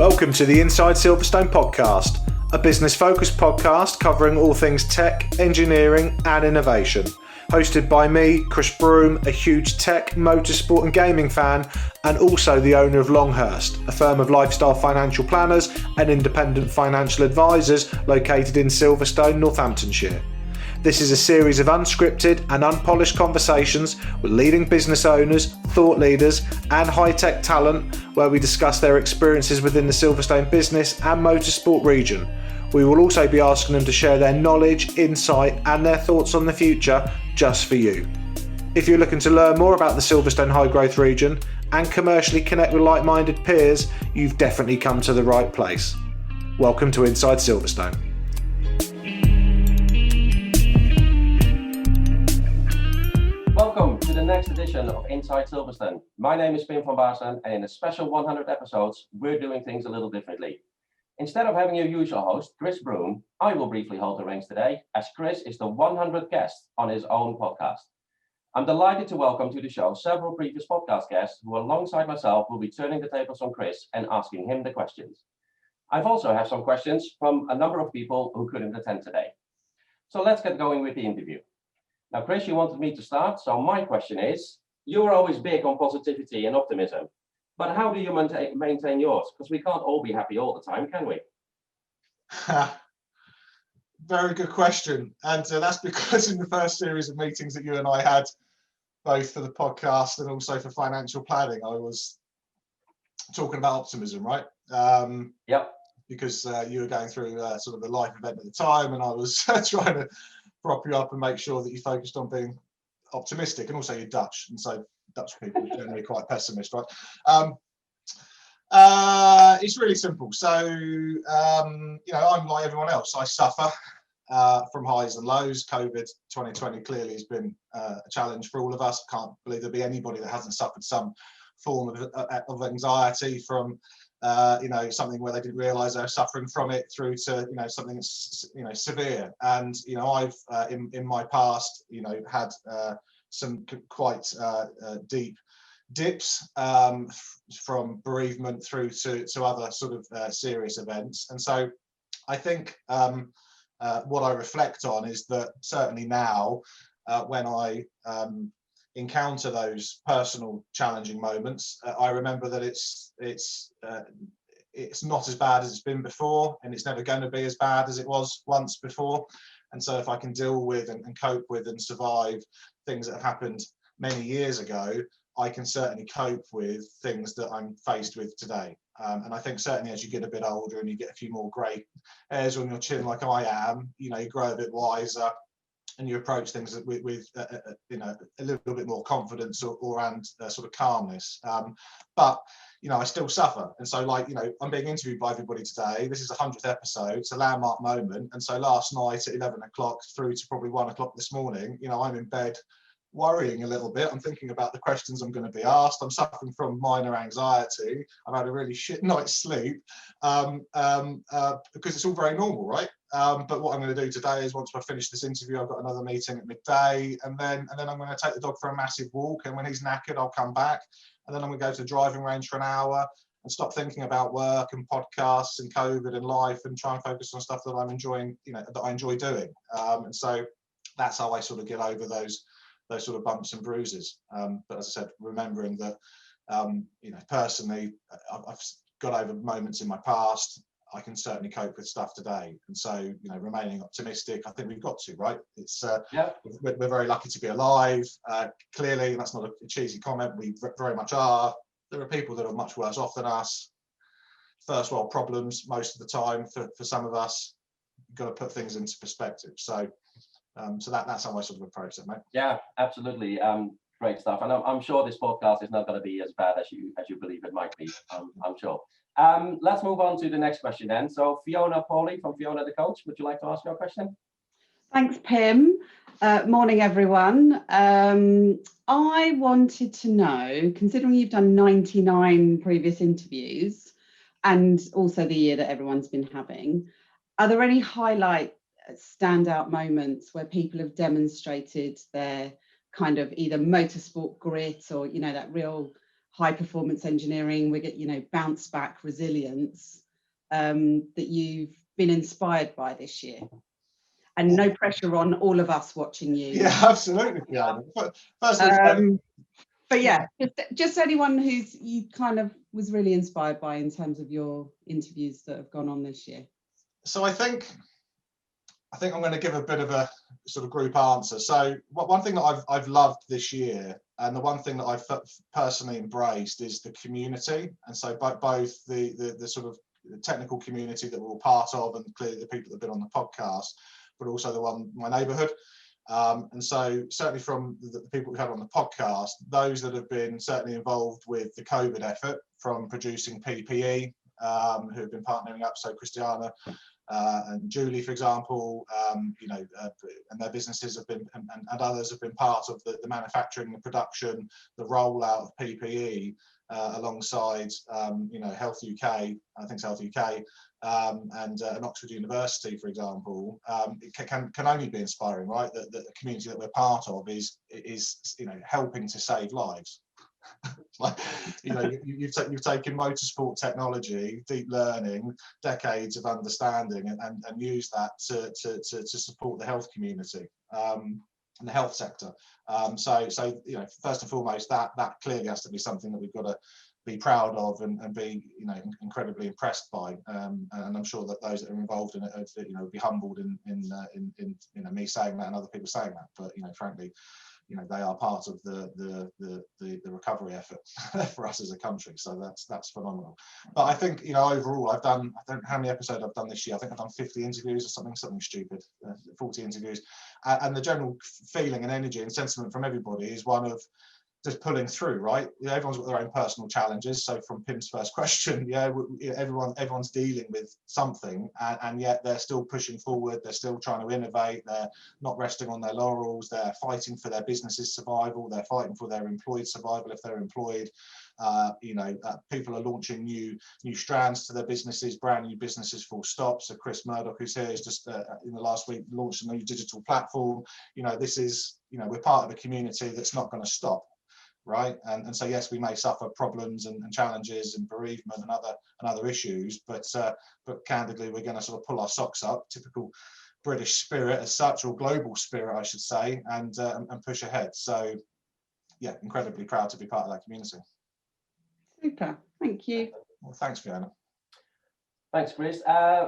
Welcome to the Inside Silverstone podcast, a business-focused podcast covering all things tech, engineering and innovation. Hosted by me, Chris Broome, a huge tech, motorsport and gaming fan, and also the owner of Longhurst, a firm of lifestyle financial planners and independent financial advisors located in Silverstone, Northamptonshire. This is a series of unscripted and unpolished conversations with leading business owners, thought leaders and high-tech talent where we discuss their experiences within the Silverstone business and motorsport region. We will also be asking them to share their knowledge, insight and their thoughts on the future just for you. If you're looking to learn more about the Silverstone high growth region and commercially connect with like-minded peers, you've definitely come to the right place. Welcome to Inside Silverstone. Welcome to the next edition of Inside Silverstone. My name is Pim van Baarsen, and in a special 100 episodes, we're doing things a little differently. Instead of having your usual host, Chris Broome, I will briefly hold the reins today, as Chris is the 100th guest on his own podcast. I'm delighted to welcome to the show several previous podcast guests who, alongside myself, will be turning the tables on Chris and asking him the questions. I've also have some questions from a number of people who couldn't attend today. So let's get going with the interview. Now, Chris, you wanted me to start, so my question is, you're always big on positivity and optimism, but how do you maintain yours? Because we can't all be happy all the time, can we? Very good question. And that's because in the first series of meetings that you and I had, both for the podcast and also for financial planning, I was talking about optimism, right? Yep. Because you were going through sort of a life event at the time, and I was trying to prop you up and make sure that you focused on being optimistic. And also you're Dutch, and so Dutch people are generally quite pessimist, right? It's really simple. So I'm like everyone else. I suffer from highs and lows. COVID 2020 clearly has been a challenge for all of us. Can't believe there'd be anybody that hasn't suffered some form of anxiety from something where they didn't realize they were suffering from it, through to something that's severe. And I've in my past had some quite deep dips, from bereavement through to other sort of serious events. And so I think what I reflect on is that certainly now, when I encounter those personal challenging moments, I remember that it's not as bad as it's been before, and it's never going to be as bad as it was once before. And so if I can deal with and cope with and survive things that have happened many years ago, I can certainly cope with things that I'm faced with today. And I think certainly as you get a bit older and you get a few more grey hairs on your chin like I am, you grow a bit wiser, and you approach things with a little bit more confidence and sort of calmness. But I still suffer, and so I'm being interviewed by everybody today. This is the 100th episode. It's a landmark moment, and so last night at 11 o'clock through to probably 1 o'clock this morning, I'm in bed worrying a little bit. I'm thinking about the questions I'm going to be asked. I'm suffering from minor anxiety. I've had a really shit night's sleep, because it's all very normal, right? But what I'm going to do today is, once I finish this interview, I've got another meeting at midday, and then I'm going to take the dog for a massive walk. And when he's knackered, I'll come back, and then I'm going to go to the driving range for an hour and stop thinking about work and podcasts and COVID and life, and try and focus on stuff that I'm enjoying, that I enjoy doing. And so that's how I sort of get over those sort of bumps and bruises. But as I said, remembering that, personally, I've got over moments in my past. I can certainly cope with stuff today. And so, remaining optimistic, I think we've got to, right? It's we're very lucky to be alive. Clearly, and that's not a cheesy comment, we very much are. There are people that are much worse off than us. First world problems most of the time for some of us. You've got to put things into perspective. So that's how I sort of approach it, mate. Yeah, absolutely. Great stuff. And I'm sure this podcast is not going to be as bad as you believe it might be. I'm sure. Let's move on to the next question then. So Fiona Pauly from Fiona the Coach, would you like to ask your question? Thanks, Pim. Morning, everyone. I wanted to know, considering you've done 99 previous interviews and also the year that everyone's been having, are there any standout moments where people have demonstrated their kind of either motorsport grit or that real high performance engineering, we get, bounce back resilience that you've been inspired by this year? And no pressure on all of us watching you. Yeah, absolutely. Yeah. But yeah, just anyone who's you kind of was really inspired by in terms of your interviews that have gone on this year. So I think I'm going to give a bit of a sort of group answer. So one thing that I've loved this year, and the one thing that I've personally embraced, is the community. And so both the sort of technical community that we're all part of, and clearly the people that have been on the podcast, but also the one in my neighbourhood. And so certainly from the people we've had on the podcast, those that have been certainly involved with the COVID effort, from producing PPE, who have been partnering up, so Christiana and Julie, for example, and their businesses have been, and others have been part of the manufacturing, the production, the rollout of PPE, alongside Health UK, I think it's Health UK, and Oxford University, for example. It can only be inspiring, right? That the community that we're part of is helping to save lives. Like, you've taken motorsport technology, deep learning, decades of understanding, and use that to support the health community and the health sector. So first and foremost, that clearly has to be something that we've got to be proud of and be incredibly impressed by. And I'm sure that those that are involved in it would be humbled in me saying that and other people saying that. But frankly, they are part of the recovery effort for us as a country. So that's phenomenal. But I think overall, I don't know how many episodes I've done this year. I think I've done 50 interviews or something stupid, 40 interviews, and the general feeling and energy and sentiment from everybody is one of just pulling through, right? Everyone's got their own personal challenges. So from Pim's first question, everyone's dealing with something, and yet they're still pushing forward. They're still trying to innovate. They're not resting on their laurels. They're fighting for their business's survival. They're fighting for their employed survival if they're employed. People are launching new strands to their businesses, brand new businesses, full stop. So Chris Murdoch, who's here, has just in the last week launched a new digital platform. This is, we're part of a community that's not going to stop. Right, and so yes, we may suffer problems and challenges and bereavement and other issues, but candidly, we're going to sort of pull our socks up, typical British spirit as such, or global spirit, I should say, and push ahead. So yeah, incredibly proud to be part of that community. Super, thank you. Well, thanks, Fiona. Thanks, Chris.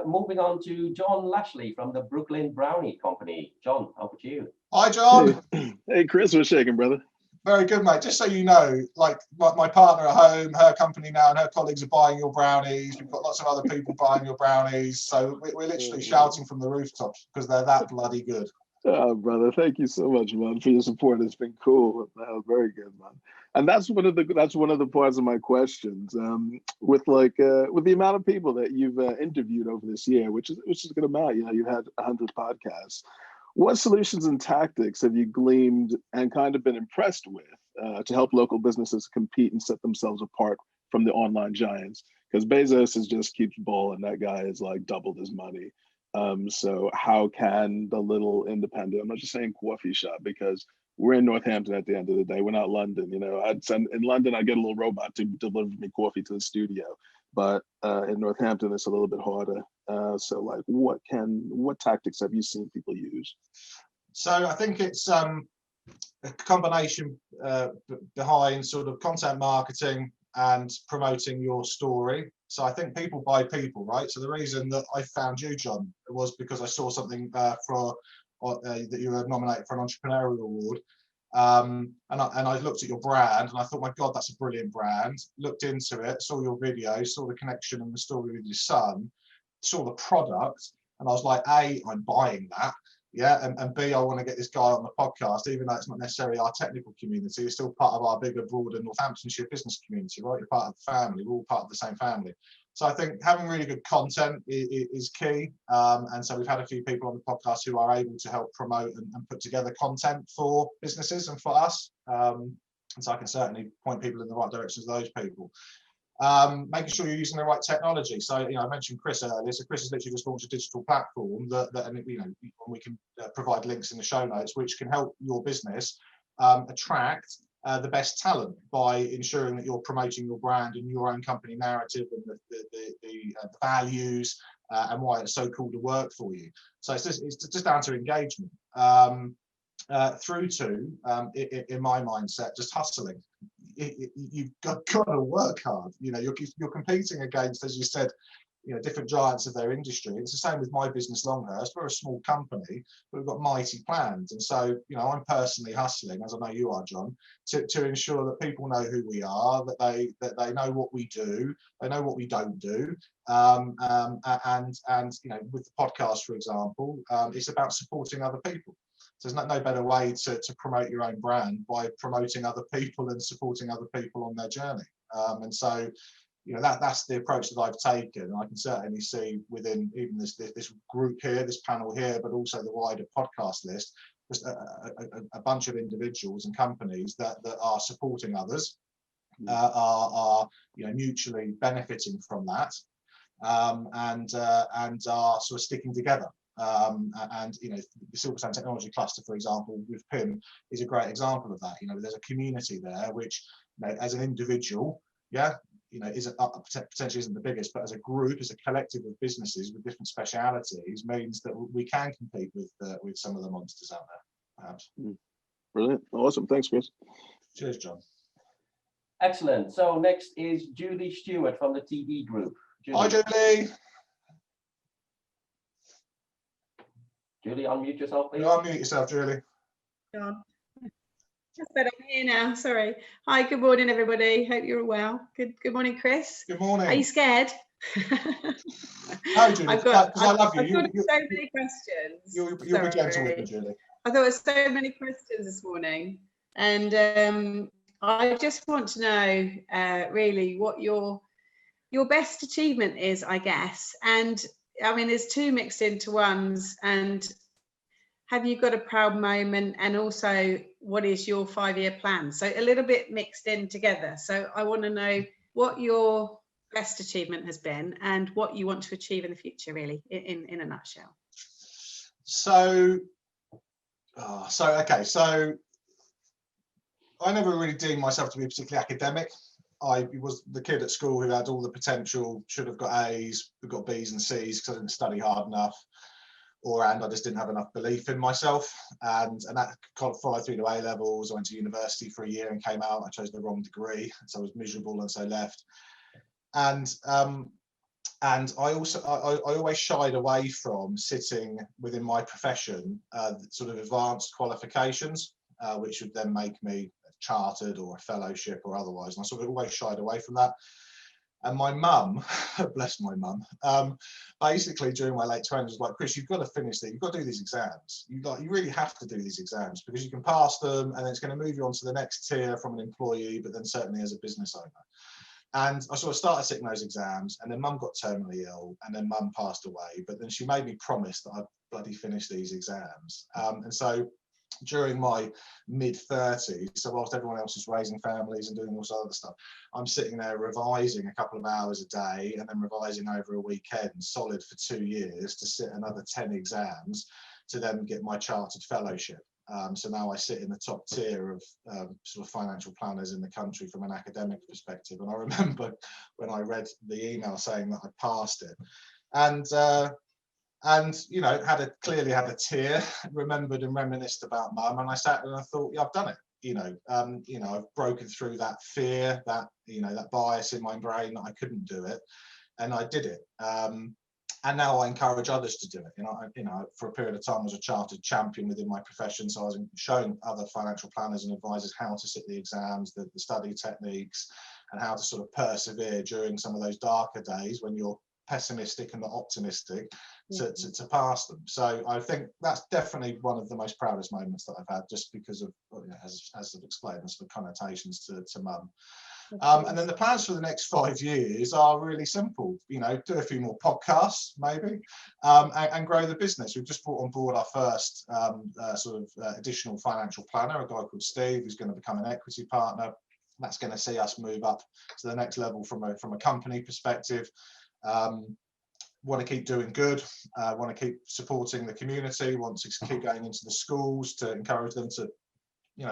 Moving on to John Lashley from the Brooklyn Brownie Company. John, over to you. Hi, John. Hey, Chris, what's shaking, brother? Very good, mate. Just so you know, like my partner at home, her company now and her colleagues are buying your brownies. We've got lots of other people buying your brownies. So we're literally shouting from the rooftops because they're that bloody good. Oh, brother, thank you so much, man, for your support. It's been cool. That was very good, man. And that's one of the parts of my questions. With the amount of people that you've interviewed over this year, which is a good amount. You had 100 podcasts. What solutions and tactics have you gleaned and kind of been impressed with to help local businesses compete and set themselves apart from the online giants? Because Bezos just keeps balling. That guy has like doubled his money. So how can the little independent, I'm not just saying coffee shop, because we're in Northampton at the end of the day. We're not London. In London, I get a little robot to deliver me coffee to the studio. But in Northampton, it's a little bit harder. So like, what tactics have you seen people use? So I think it's a combination behind sort of content marketing and promoting your story. So I think people buy people, right? So the reason that I found you, John, was because I saw something that you were nominated for an entrepreneurial award. And I looked at your brand and I thought, my God, that's a brilliant brand. Looked into it, saw your video, saw the connection and the story with your son, saw the product, and I was like, A, I'm buying that. Yeah, and B, I want to get this guy on the podcast, even though it's not necessarily our technical community. It's still part of our bigger, broader Northamptonshire business community, right? You're part of the family. We're all part of the same family. So I think having really good content is key. And so we've had a few people on the podcast who are able to help promote and put together content for businesses and for us. And so I can certainly point people in the right directions of those people. Making sure you're using the right technology. So, I mentioned Chris earlier. So Chris has literally just launched a digital platform and we can provide links in the show notes, which can help your business attract the best talent by ensuring that you're promoting your brand and your own company narrative and the values and why it's so cool to work for you. So it's just down to engagement. Through to, in my mindset, just hustling. You've got to work hard. You know, you're competing against, as you said, you know, different giants of their industry. It's the same with my business, Longhurst. We're a small company, but we've got mighty plans. And so, you know, I'm personally hustling, as I know you are, John, to ensure that people know who we are, that they know what we do, they know what we don't do. And you know, with the podcast, for example, it's about supporting other people. So there's no better way to promote your own brand by promoting other people and supporting other people on their journey. And so, you know, that's the approach that I've taken. And I can certainly see within even this group here, this panel here, but also the wider podcast list, just a bunch of individuals and companies that are supporting others, are you know, mutually benefiting from that, and are sort of sticking together. And you know, the Silverstone Technology Cluster, for example, with PIM, is a great example of that. You know, there's a community there which, you know, as an individual, yeah, you know, potentially isn't the biggest, but as a group, as a collective of businesses with different specialities, means that we can compete with some of the monsters out there, perhaps. Brilliant, awesome, thanks, Chris. Cheers, John. Excellent. So next is Julie Stewart from the TD Group. Julie. Hi, Julie. Julie, unmute yourself, please. You unmute yourself, Julie. John. Just that I'm here now. Sorry. Hi. Good morning, everybody. Hope you're well. Good morning, Chris. Good morning. Are you scared? No, Julie. Because I love you. I've got so many questions. You'll be gentle with me, Julie. I thought so many questions this morning, and I just want to know really what your best achievement is, I guess. And I mean, there's two mixed into ones. And have you got a proud moment? And also, what is your 5-year plan? So a little bit mixed in together. So I want to know what your best achievement has been and what you want to achieve in the future, really, in a nutshell. So I never really deemed myself to be particularly academic. I was the kid at school who had all the potential, should have got A's, but got B's and C's because I didn't study hard enough, and I just didn't have enough belief in myself. And that kind of followed through to A levels. I went to university for a year and came out. I chose the wrong degree, so I was miserable and so left. And I always shied away from sitting within my profession sort of advanced qualifications, which would then make me chartered or a fellowship or otherwise, and I sort of always shied away from that. And my mum, bless my mum, basically during my late 20s was like, Chris, you've got to finish this, you've got to do these exams, you really have to do these exams because you can pass them and then it's going to move you on to the next tier from an employee, but then certainly as a business owner. And I sort of started sitting those exams, and then mum got terminally ill, and then mum passed away, but then she made me promise that I'd bloody finish these exams. And so during my mid-30s, so whilst everyone else is raising families and doing all sorts of other stuff, I'm sitting there revising a couple of hours a day and then revising over a weekend, solid for 2 years, to sit another 10 exams to then get my chartered fellowship. So now I sit in the top tier of sort of financial planners in the country from an academic perspective. And I remember when I read the email saying that I passed it, and you know, clearly had a tear, remembered and reminisced about mum, and I sat and I thought, yeah, I've done it. You know, I've broken through that fear, that bias in my brain that I couldn't do it, and I did it. And now I encourage others to do it. For a period of time I was a chartered champion within my profession, so I was showing other financial planners and advisors how to sit the exams, the study techniques, and how to sort of persevere during some of those darker days when you're pessimistic and not optimistic to pass them. So I think that's definitely one of the most proudest moments that I've had, just because of, as I've explained, the sort of connotations to mum. And then the plans for the next 5 years are really simple. You know, do a few more podcasts, maybe, and grow the business. We've just brought on board our first additional financial planner, a guy called Steve, who's going to become an equity partner. That's going to see us move up to the next level from a company perspective. Want to keep doing good, want to keep supporting the community, want to keep going into the schools to encourage them to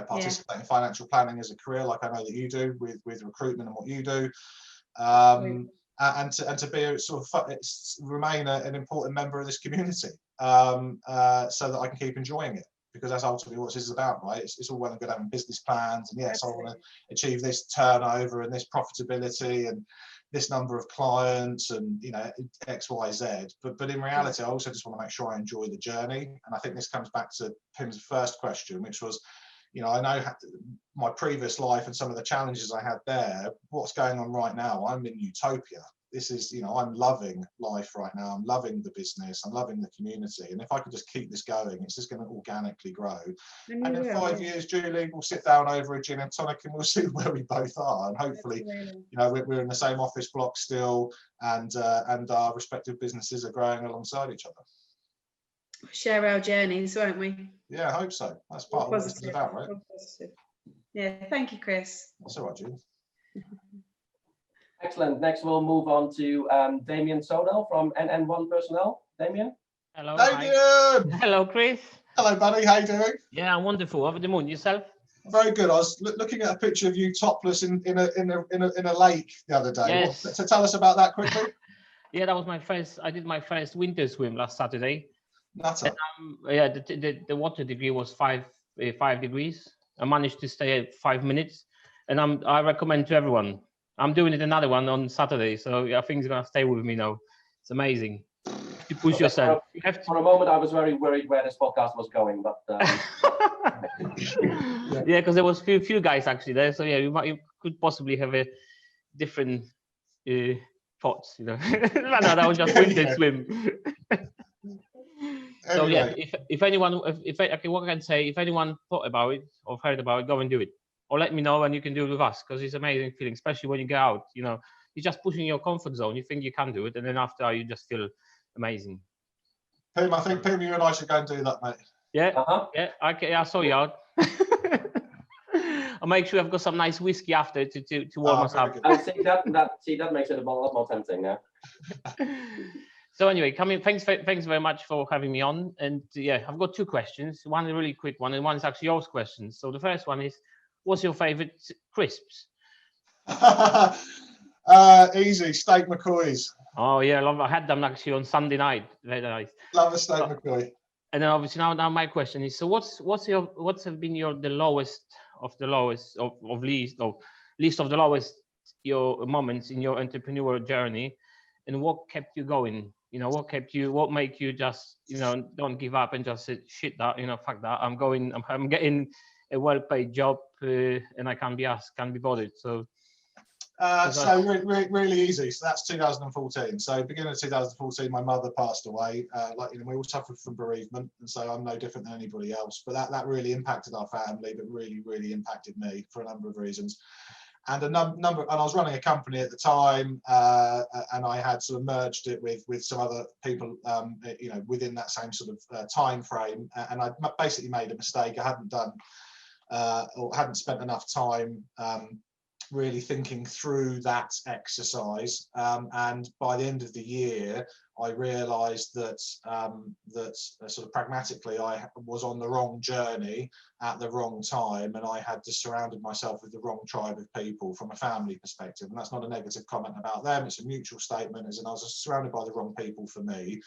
participate in financial planning as a career, like I know that you do with recruitment and what you do. And to be a sort of remain an important member of this community, so that I can keep enjoying it, because that's ultimately what this is about, right? It's all well and good having business plans, and yes, I want to achieve this turnover and this profitability and this number of clients and X, Y, Z. But in reality, I also just want to make sure I enjoy the journey. And I think this comes back to Pim's first question, which was, I know my previous life and some of the challenges I had there. What's going on right now? I'm in utopia. This is, I'm loving life right now. I'm loving the business. I'm loving the community. And if I could just keep this going, it's just going to organically grow. And in 5 years, Julie, we'll sit down over a gin and tonic and we'll see where we both are. And hopefully, we're in the same office block still, and our respective businesses are growing alongside each other. Share our journeys, won't we? Yeah, I hope so. That's part of what this is about, right? Yeah, thank you, Chris. That's all right, Julie. Excellent. Next, we'll move on to Damian Sodell from NN1 Personnel. Damian? Hello. Damian! Hi. Hello, Chris. Hello, buddy. How you doing? Yeah, I'm wonderful. Over the moon. Yourself? Very good. I was looking at a picture of you topless in a lake the other day. Yes. So tell us about that quickly. Yeah, that was my first. I did my first winter swim last Saturday. Nutter. Yeah, the water degree was 5 degrees. I managed to stay at 5 minutes, and I recommend to everyone. I'm doing it another one on Saturday, so I think it's gonna stay with me now. It's amazing. You have to push yourself. For a moment, I was very worried where this podcast was going, but yeah, because there was few guys actually there, so yeah, you could possibly have a different thoughts, No, that was just winter swim. So yeah, if anyone, okay, what I can say, if anyone thought about it or heard about it, go and do it, or let me know, and you can do it with us, because it's an amazing feeling, especially when you go out. You're just pushing your comfort zone. You think you can do it, and then after you just feel amazing. Pim, I think you and I should go and do that, mate. Yeah, yeah, okay, I saw you out. I'll make sure I've got some nice whiskey after to warm us up. See that makes it a lot more tempting now. So anyway, thanks very much for having me on. And yeah, I've got two questions. One is a really quick one, and one is actually yours questions. So the first one is, what's your favorite crisps? Easy, steak McCoy's. Oh yeah, I love. I had them actually on Sunday night. Very nice. Love a steak McCoy. And then obviously now my question is, so what's been the lowest of the lowest of least of the lowest your moments in your entrepreneurial journey, and what kept you going? What make you just, don't give up and just say, shit that, fuck that. I'm getting a well-paid job and I can't be bothered. So really easy. So that's 2014. So beginning of 2014, my mother passed away. We all suffered from bereavement, and so I'm no different than anybody else. But that really impacted our family, but really, really impacted me for a number of reasons. And and I was running a company at the time, and I had sort of merged it with some other people, within that same sort of time frame. And I basically made a mistake. I hadn't done or hadn't spent enough time really thinking through that exercise. And by the end of the year, I realised that sort of pragmatically, I was on the wrong journey at the wrong time, and I had just surrounded myself with the wrong tribe of people from a family perspective. And that's not a negative comment about them; it's a mutual statement. As in, I was surrounded by the wrong people for me.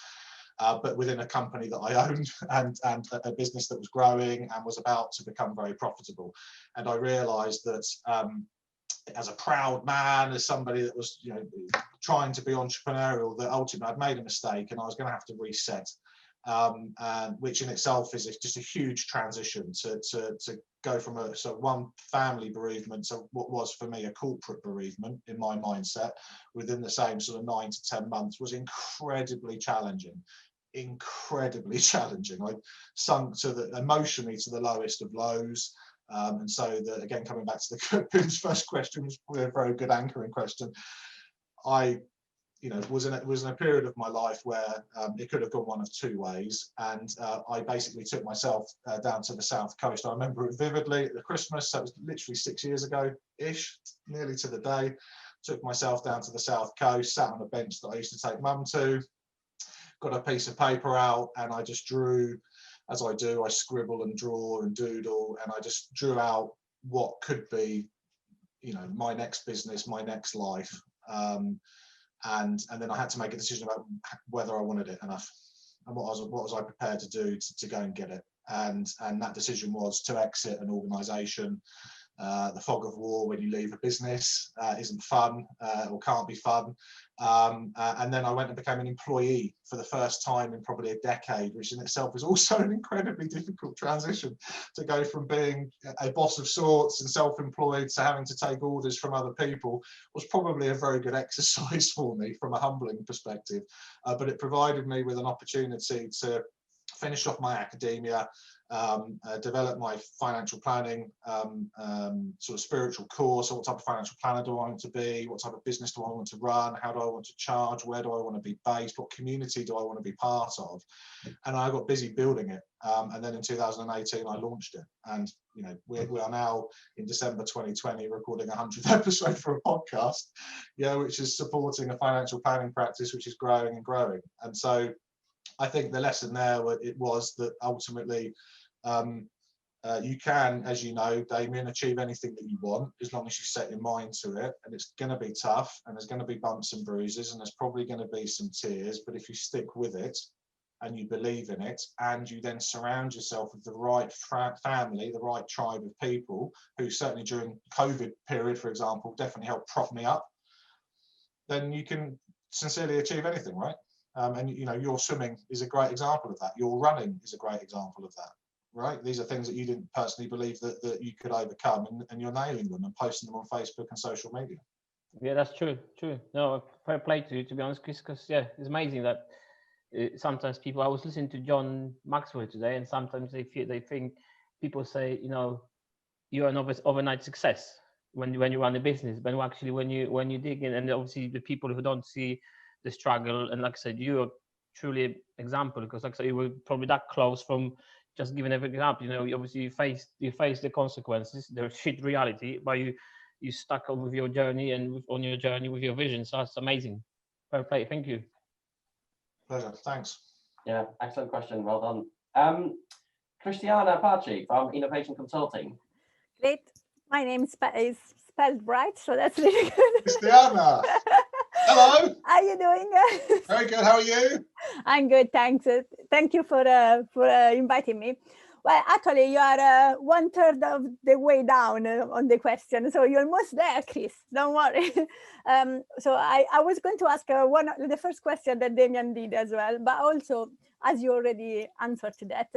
But within a company that I owned and a business that was growing and was about to become very profitable. And I realised that as a proud man, as somebody that was, trying to be entrepreneurial, that ultimately I'd made a mistake and I was going to have to reset, and which in itself is just a huge transition to go from a sort of one family bereavement to what was for me a corporate bereavement in my mindset within the same sort of 9 to 10 months was incredibly challenging. I sunk emotionally to the lowest of lows. And so again, coming back to the Pim's first question, was probably a very good anchoring question. I was in a period of my life where it could have gone one of two ways, and I basically took myself down to the south coast. I remember it vividly at the Christmas, so it was literally 6 years ago-ish, nearly to the day. Took myself down to the south coast, sat on a bench that I used to take mum to, got a piece of paper out, and I just drew as I do, I scribble and draw and doodle, and I just drew out what could be, you know, my next business, my next life. And then I had to make a decision about whether I wanted it enough, and what was I prepared to do to go and get it. And that decision was to exit an organisation. The fog of war when you leave a business isn't fun, or can't be fun. And then I went and became an employee for the first time in probably a decade, which in itself is also an incredibly difficult transition, to go from being a boss of sorts and self-employed to having to take orders from other people. Was probably a very good exercise for me from a humbling perspective, but it provided me with an opportunity to finish off my academia, develop my financial planning sort of spiritual course. So what type of financial planner do I want to be? What type of business do I want to run? How do I want to charge? Where do I want to be based? What community do I want to be part of? And I got busy building it. And then in 2018, I launched it. And you know, we are now in December 2020 recording a 100th episode for a podcast, which is supporting a financial planning practice which is growing and growing. And so I think the lesson there was that ultimately you can, as you know, Damian, achieve anything that you want as long as you set your mind to it. And it's going to be tough, and there's going to be bumps and bruises, and there's probably going to be some tears. But if you stick with it and you believe in it, and you then surround yourself with the right family, the right tribe of people who certainly during COVID period, for example, definitely helped prop me up, then you can sincerely achieve anything, right? And you know, your swimming is a great example of that. Your running is a great example of that, right? These are things that you didn't personally believe that you could overcome, and you're nailing them and posting them on Facebook and social media. Yeah, that's true. No, fair play to you, to be honest, Chris, because yeah, it's amazing that sometimes people. I was listening to John Maxwell today, and sometimes they think people say, you know, you're an overnight success when you run a business, but actually when you dig in, and obviously the people who don't see the struggle, and like I said, you're truly an example, because like I said, you were probably that close from just giving every example. You know, obviously you face the consequences, the shit reality, but you stuck on with your journey and on your journey with your vision. So that's amazing. Fair play. Thank you. Pleasure. Thanks. Yeah, excellent question. Well done. Christiana Paci from Innovation Consulting. Great. My name is spelled right, so that's really good. Christiana. Hello. How are you doing? Very good. How are you? I'm good, thanks. Thank you for inviting me. Well, actually, you are 1/3 of the way down on the question, so you're almost there, Chris. Don't worry. So I was going to ask the first question that Damian did as well, but also, as you already answered to that,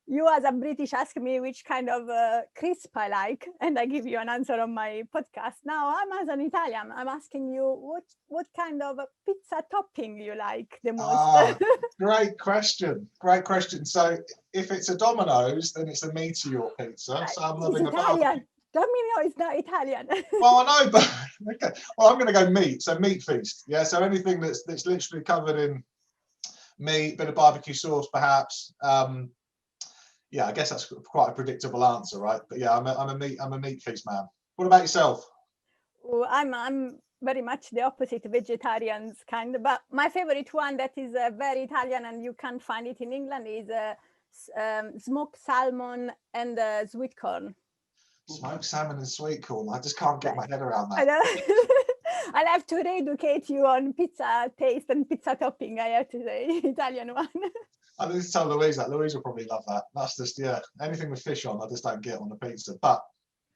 you as a British ask me which kind of crisp I like, and I give you an answer on my podcast. Now I'm as an Italian, I'm asking you what kind of pizza topping you like the most. Great question. Great question. So if it's a Domino's, then it's a meteor pizza. So I'm loving it's Italian. Domino is not Italian. Well, I know, but okay. Well, I'm going to go meat. So meat feast. Yeah. So anything that's literally covered in meat, bit of barbecue sauce, perhaps. Yeah, I guess that's quite a predictable answer, right? But yeah, I'm a meat feast man. What about yourself? Oh, I'm very much the opposite, vegetarians kind of. But my favorite one that is very Italian and you can't find it in England is smoked salmon and sweet corn. Smoked salmon and sweet corn. I just can't get my head around that. I know. I'll have to re-educate you on pizza taste and pizza topping. I have to say, Italian one. I need to tell Louise that. Louise will probably love that. That's just, yeah, anything with fish on, I just don't get on the pizza. But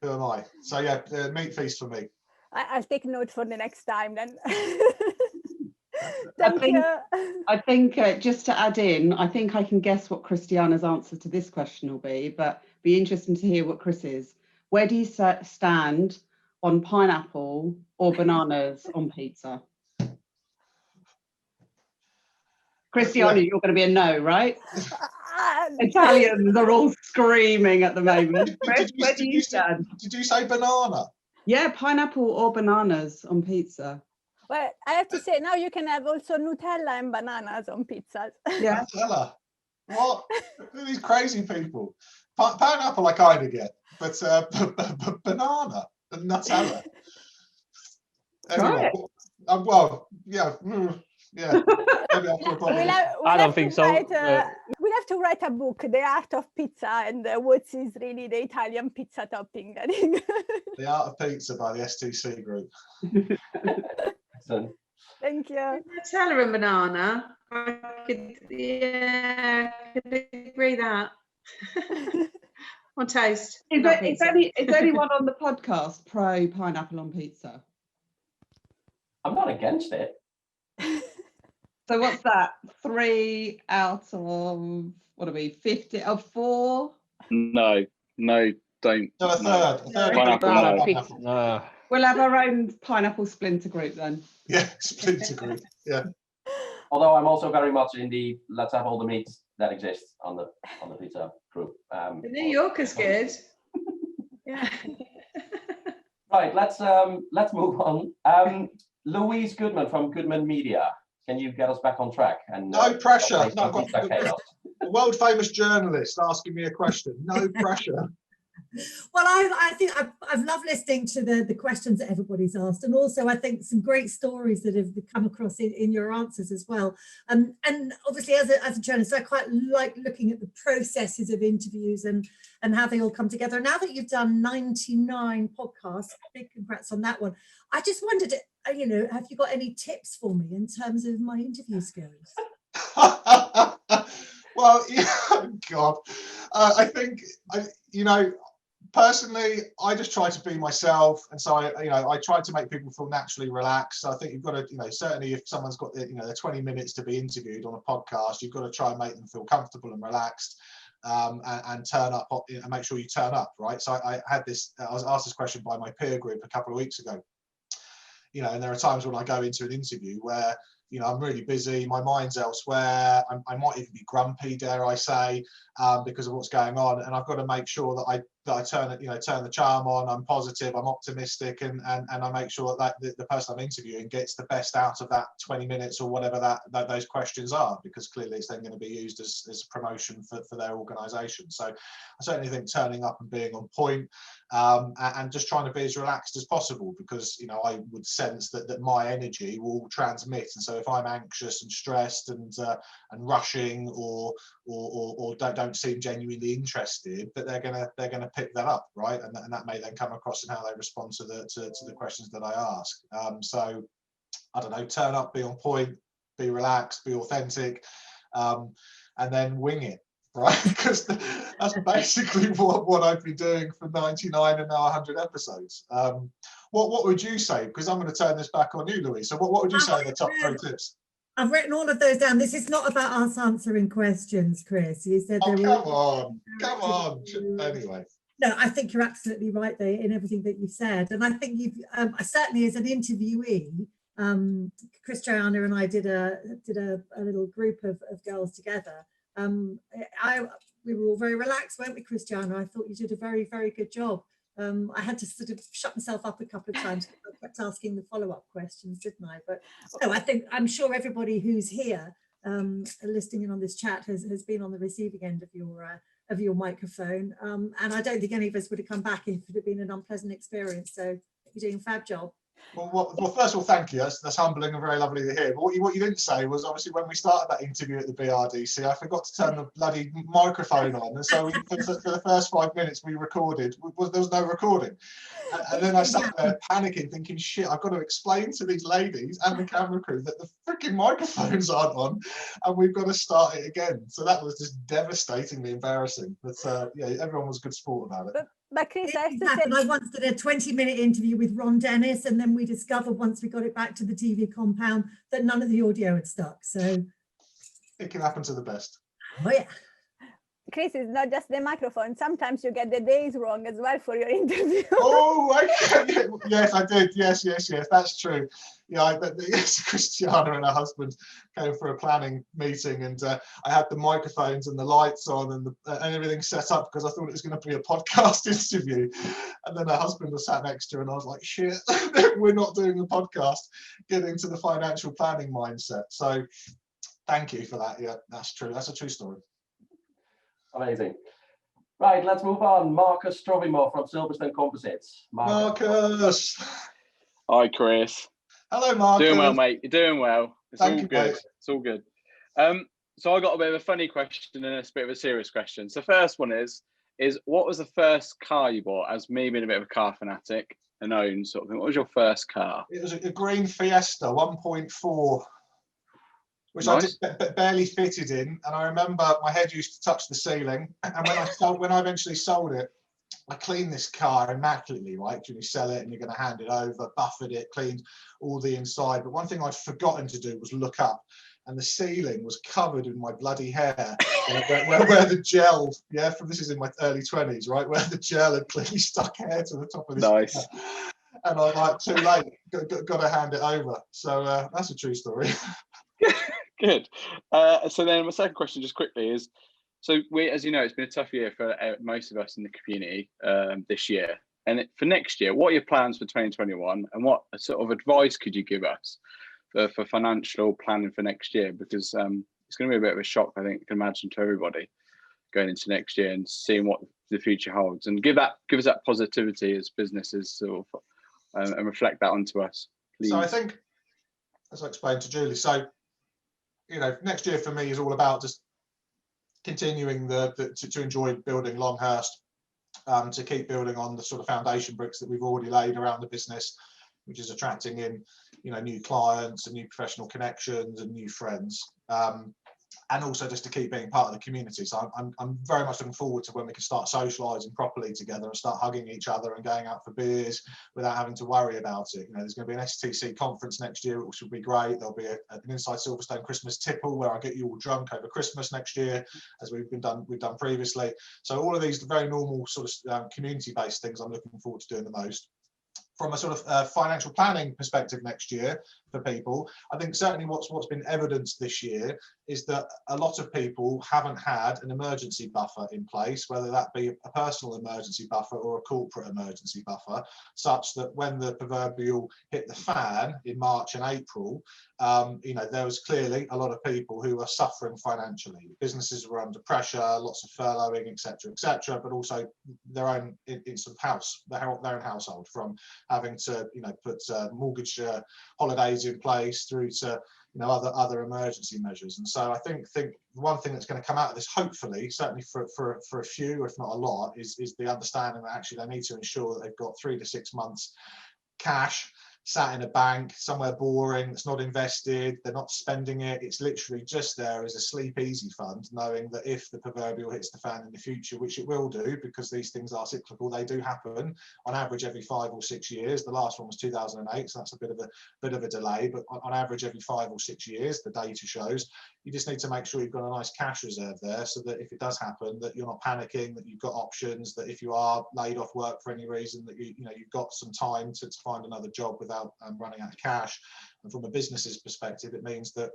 who am I? So yeah, meat feast for me. I'll take note for the next time then. I think just to add in, I think I can guess what Christiana's answer to this question will be, but be interesting to hear what Chris is. Where do you stand on pineapple or bananas on pizza? Christiana, you're going to be a no, right? Italians are all screaming at the moment. Where do you stand? Did you say banana? Yeah, pineapple or bananas on pizza. Well, I have to say, now you can have also Nutella and bananas on pizzas. Yeah. Nutella? What? Who are these crazy people? Pineapple I kind of get, but banana and Nutella. Anyway, well, yeah. Yeah. Maybe after a bottle. I don't think so. We'll have to write a book, The Art of Pizza, and what is really the Italian pizza topping, I think. The Art of Pizza by the STC Group. Excellent. Thank you. Nutella and banana. I could agree that. On toast. Is not pizza. anyone on the podcast pro pineapple on pizza? I'm not against it. So what's that? 3 out of, what are we, 50 of 4? No, don't. So a third. Pineapple, No. no. We'll have our own pineapple splinter group then. Yeah, splinter group. Yeah. Although I'm also very much in the let's have all the meats that exist on the pizza group. The New Yorker's good. Yeah. Right, let's move on. Louise Goodman from Goodman Media. Can you get us back on track? And No pressure. No, I've got pizza chaos? a world famous journalist asking me a question. No pressure. Well, I think I've loved listening to the questions that everybody's asked, and also I think some great stories that have come across in your answers as well. And obviously, as a journalist, I quite like looking at the processes of interviews and how they all come together. Now that you've done 99 podcasts, big congrats on that one. I just wondered, have you got any tips for me in terms of my interview skills? Well, God, I think personally, I just try to be myself, and so I try to make people feel naturally relaxed. So I think you've got to, certainly if someone's got their 20 minutes to be interviewed on a podcast, you've got to try and make them feel comfortable and relaxed, and turn up and make sure you turn up, right? So I was asked this question by my peer group a couple of weeks ago, and there are times when I go into an interview where I'm really busy, my mind's elsewhere, I might even be grumpy, dare I say, because of what's going on, and I've got to make sure that I turn the charm on, I'm positive, I'm optimistic, and I make sure that the person I'm interviewing gets the best out of that 20 minutes or whatever that those questions are, because clearly it's then going to be used as promotion for their organisation. So I certainly think turning up and being on point, and just trying to be as relaxed as possible, because I would sense that my energy will transmit, and so if I'm anxious and stressed and rushing or don't seem genuinely interested, that they're gonna pick that up, right? And that may then come across in how they respond to the questions that I ask. So I don't know, turn up, be on point, be relaxed, be authentic, and then wing it, right? Because that's basically what I've been doing for 99 and now 100 episodes. What would you say? Because I'm going to turn this back on you, Louise. So what would you say are the top 3 tips? I've written all of those down. This is not about us answering questions, Chris. You said come on. Anyway. No, I think you're absolutely right there in everything that you said. And I think you've certainly as an interviewee, Christiana and I did a little group of girls together. We were all very relaxed, weren't we, Christiana? I thought you did a very, very good job. I had to sort of shut myself up a couple of times. I kept asking the follow-up questions, didn't I? But no, I'm sure everybody who's here listening in on this chat has been on the receiving end of your microphone. And I don't think any of us would have come back if it had been an unpleasant experience. So you're doing a fab job. Well, first of all, thank you. That's humbling and very lovely to hear. But what you didn't say was, obviously, when we started that interview at the BRDC, I forgot to turn the bloody microphone on, and so for the first 5 minutes we recorded, there was no recording, and then I sat there panicking, thinking, shit, I've got to explain to these ladies and the camera crew that the freaking microphones aren't on, and we've got to start it again. So that was just devastatingly embarrassing. But yeah, everyone was a good sport about it. But Chris, I once did a 20-minute interview with Ron Dennis, and then we discovered once we got it back to the TV compound that none of the audio had stuck. So it can happen to the best. Oh yeah. Chris, it's not just the microphone. Sometimes you get the days wrong as well for your interview. Oh, okay. Yes, I did. Yes, that's true. Yeah, Christiana and her husband came for a planning meeting, and I had the microphones and the lights on and everything set up because I thought it was going to be a podcast interview. And then her husband was sat next to her, and I was like, shit, we're not doing the podcast. Get into the financial planning mindset. So thank you for that. Yeah, that's true. That's a true story. Amazing. Right, let's move on. Marcus Strovimore from Silverstone Composites. Marcus. Hi, Chris. Hello, Marcus. Doing well, mate. You're doing well. It's Thank all you, good. mate. It's all good. So I got a bit of a funny question and a bit of a serious question. So first one is what was the first car you bought? As me being a bit of a car fanatic and own sort of thing. What was your first car? It was a green Fiesta 1.4, which Nice. I did barely fitted in. And I remember my head used to touch the ceiling. And when I eventually sold it, I cleaned this car immaculately, right? When you sell it and you're going to hand it over, buffered it, cleaned all the inside. But one thing I'd forgotten to do was look up, and the ceiling was covered in my bloody hair, where the gel, this is in my early 20s, right? Where the gel had clearly stuck hair to the top of this. Nice. And I'm like, too late, got to hand it over. So that's a true story. Good. So then my second question, just quickly, is so as you know, it's been a tough year for most of us in the community this year. And for next year, what are your plans for 2021, and what sort of advice could you give us for financial planning for next year? Because it's going to be a bit of a shock, I think, I can imagine, to everybody going into next year and seeing what the future holds, and give us that positivity as businesses, sort of, and reflect that onto us, please. So I think, as I explained to Julie, so next year for me is all about just continuing to enjoy building Longhurst, to keep building on the sort of foundation bricks that we've already laid around the business, which is attracting in new clients and new professional connections and new friends, and also just to keep being part of the community. So I'm very much looking forward to when we can start socialising properly together and start hugging each other and going out for beers without having to worry about it. There's going to be an STC conference next year, which will be great. There'll be an Inside Silverstone Christmas tipple where I get you all drunk over Christmas next year, as we've done previously. So all of these very normal sort of community-based things I'm looking forward to doing the most. From a sort of financial planning perspective next year for people, I think certainly what's been evidenced this year is that a lot of people haven't had an emergency buffer in place, whether that be a personal emergency buffer or a corporate emergency buffer, such that when the proverbial hit the fan in March and April, there was clearly a lot of people who were suffering financially. Businesses were under pressure, lots of furloughing, etc., but also their own their own household, from having to put mortgage holidays in place through to other emergency measures. And so I think one thing that's going to come out of this, hopefully, certainly for a few, if not a lot, is the understanding that actually they need to ensure that they've got 3 to 6 months cash sat in a bank somewhere boring, that's not invested, they're not spending it, it's literally just there as a sleep easy fund, knowing that if the proverbial hits the fan in the future, which it will do because these things are cyclical, they do happen on average every 5 or 6 years. The last one was 2008, so that's a bit of a delay, but on average every 5 or 6 years, the data shows. You just need to make sure you've got a nice cash reserve there, so that if it does happen, that you're not panicking, that you've got options, that if you are laid off work for any reason, that you've got some time to find another job without running out of cash. And from a business's perspective, it means that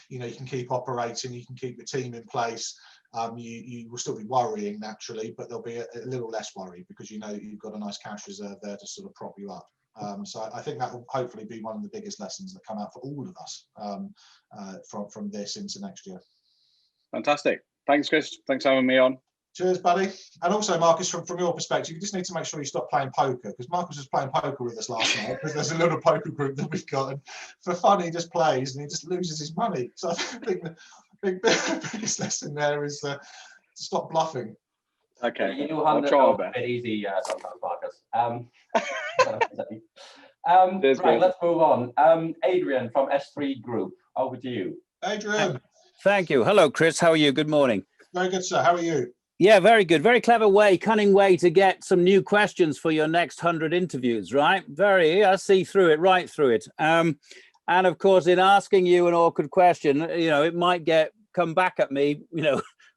you can keep operating, you can keep your team in place. You will still be worrying naturally, but there'll be a little less worry because you've got a nice cash reserve there to sort of prop you up. So I think that will hopefully be one of the biggest lessons that come out for all of us from this into next year. Fantastic. Thanks, Chris. Thanks for having me on. Cheers, buddy. And also, Marcus, from your perspective, you just need to make sure you stop playing poker, because Marcus was playing poker with us last night, because there's a little poker group that we've got, and for fun he just plays and he just loses his money. So I think the biggest lesson there is to stop bluffing. Okay, you do I'll try a bit easy sometimes, Marcus. Right, let's move on. Adrian from S3 Group, over to you. Adrian. Thank you. Hello, Chris. How are you? Good morning. Very good, sir. How are you? Yeah, very good. Very clever way, cunning way to get some new questions for your next 100 interviews, right? I see through it, right through it. And of course, in asking you an awkward question, it might come back at me,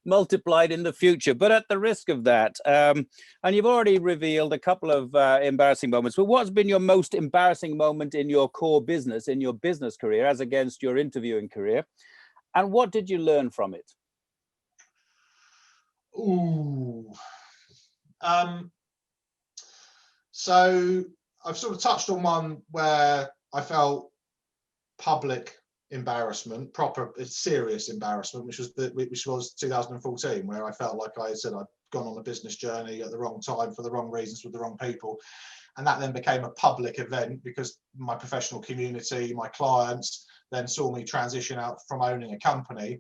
multiplied in the future, but at the risk of that. And you've already revealed a couple of embarrassing moments, but what's been your most embarrassing moment in your core business, in your business career, as against your interviewing career? And what did you learn from it? Ooh. So I've sort of touched on one where I felt public embarrassment, proper serious embarrassment, which was 2014, where I felt like I said I'd gone on a business journey at the wrong time for the wrong reasons with the wrong people. And that then became a public event because my professional community, my clients, then saw me transition out from owning a company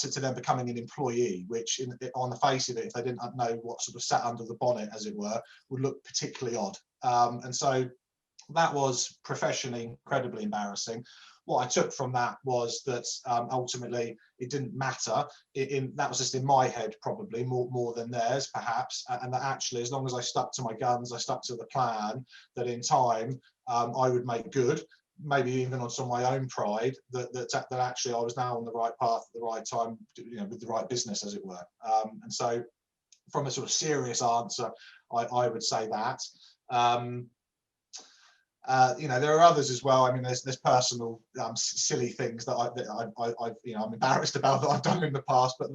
to then becoming an employee, which on the face of it, if they didn't know what sort of sat under the bonnet, as it were, would look particularly odd. And so that was professionally incredibly embarrassing. What I took from that was that ultimately it didn't matter. That was just in my head, probably more than theirs, perhaps. And that actually, as long as I stuck to my guns, I stuck to the plan, that in time I would make good, maybe even on some of my own pride, that actually I was now on the right path at the right time, with the right business, as it were. And so from a sort of serious answer, I would say that. There are others as well. I mean, there's personal silly things that I'm embarrassed about that I've done in the past, but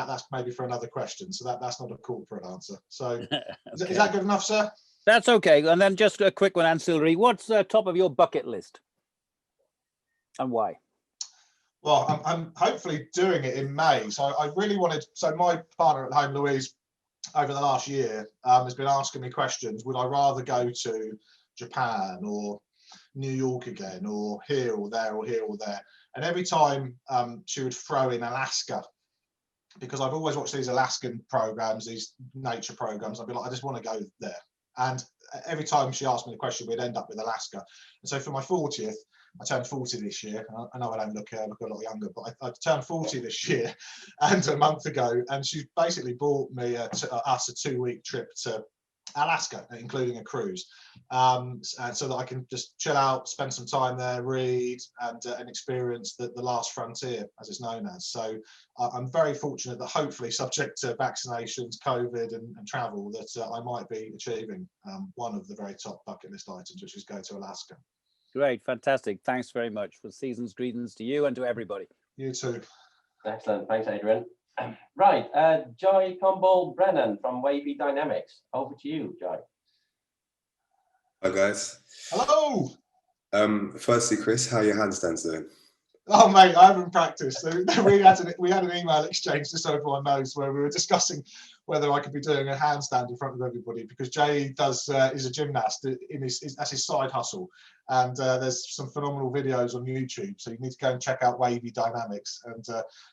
that's maybe for another question. So that's not a corporate answer. So Okay. is that good enough, sir? That's okay. And then just a quick one, ancillary. What's top of your bucket list, and why? Well, I'm hopefully doing it in May. So I really wanted. So my partner at home, Louise, over the last year has been asking me questions. Would I rather go to Japan or New York again, or here or there, or here or there? And every time she would throw in Alaska, because I've always watched these Alaskan programs, these nature programs. I'd be like, I just want to go there. And every time she asked me the question, we'd end up with Alaska. And so for my 40th, I turned 40 this year. I know I don't look a lot younger, but I turned 40 this year, and a month ago, and she basically bought me us a 2-week trip to Alaska, including a cruise, and so that I can just chill out, spend some time there, read, and experience the last frontier, as it's known as. So I'm very fortunate that hopefully, subject to vaccinations, COVID, and travel, that I might be achieving one of the very top bucket list items, which is go to Alaska. Great, fantastic. Thanks very much. For season's greetings to you and to everybody. You too. Excellent. Thanks, Adrian. Right, Joy Campbell-Brennan from Wavy Dynamics. Over to you, Joy. Hi, guys. Hello. Firstly, Chris, how are your handstands doing? Oh, mate, I haven't practiced. We had an email exchange, just so everyone knows, where we were discussing whether I could be doing a handstand in front of everybody, because Jay is a gymnast. That's his side hustle. And there's some phenomenal videos on YouTube. So you need to go and check out Wavy Dynamics, and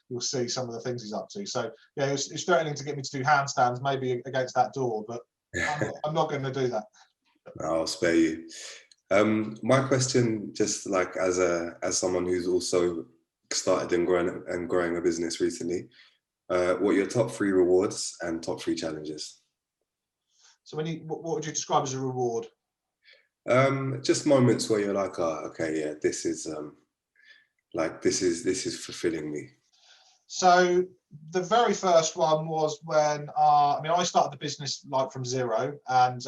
you'll see some of the things he's up to. So yeah, it's threatening to get me to do handstands, maybe against that door, but I'm not going to do that. I'll spare you. My question, just like as someone who's also started and growing a business recently, what are your top 3 rewards and top 3 challenges? So what would you describe as a reward? Just moments where you're like, oh, okay, yeah, this is fulfilling me. So the very first one was when I started the business like from zero, and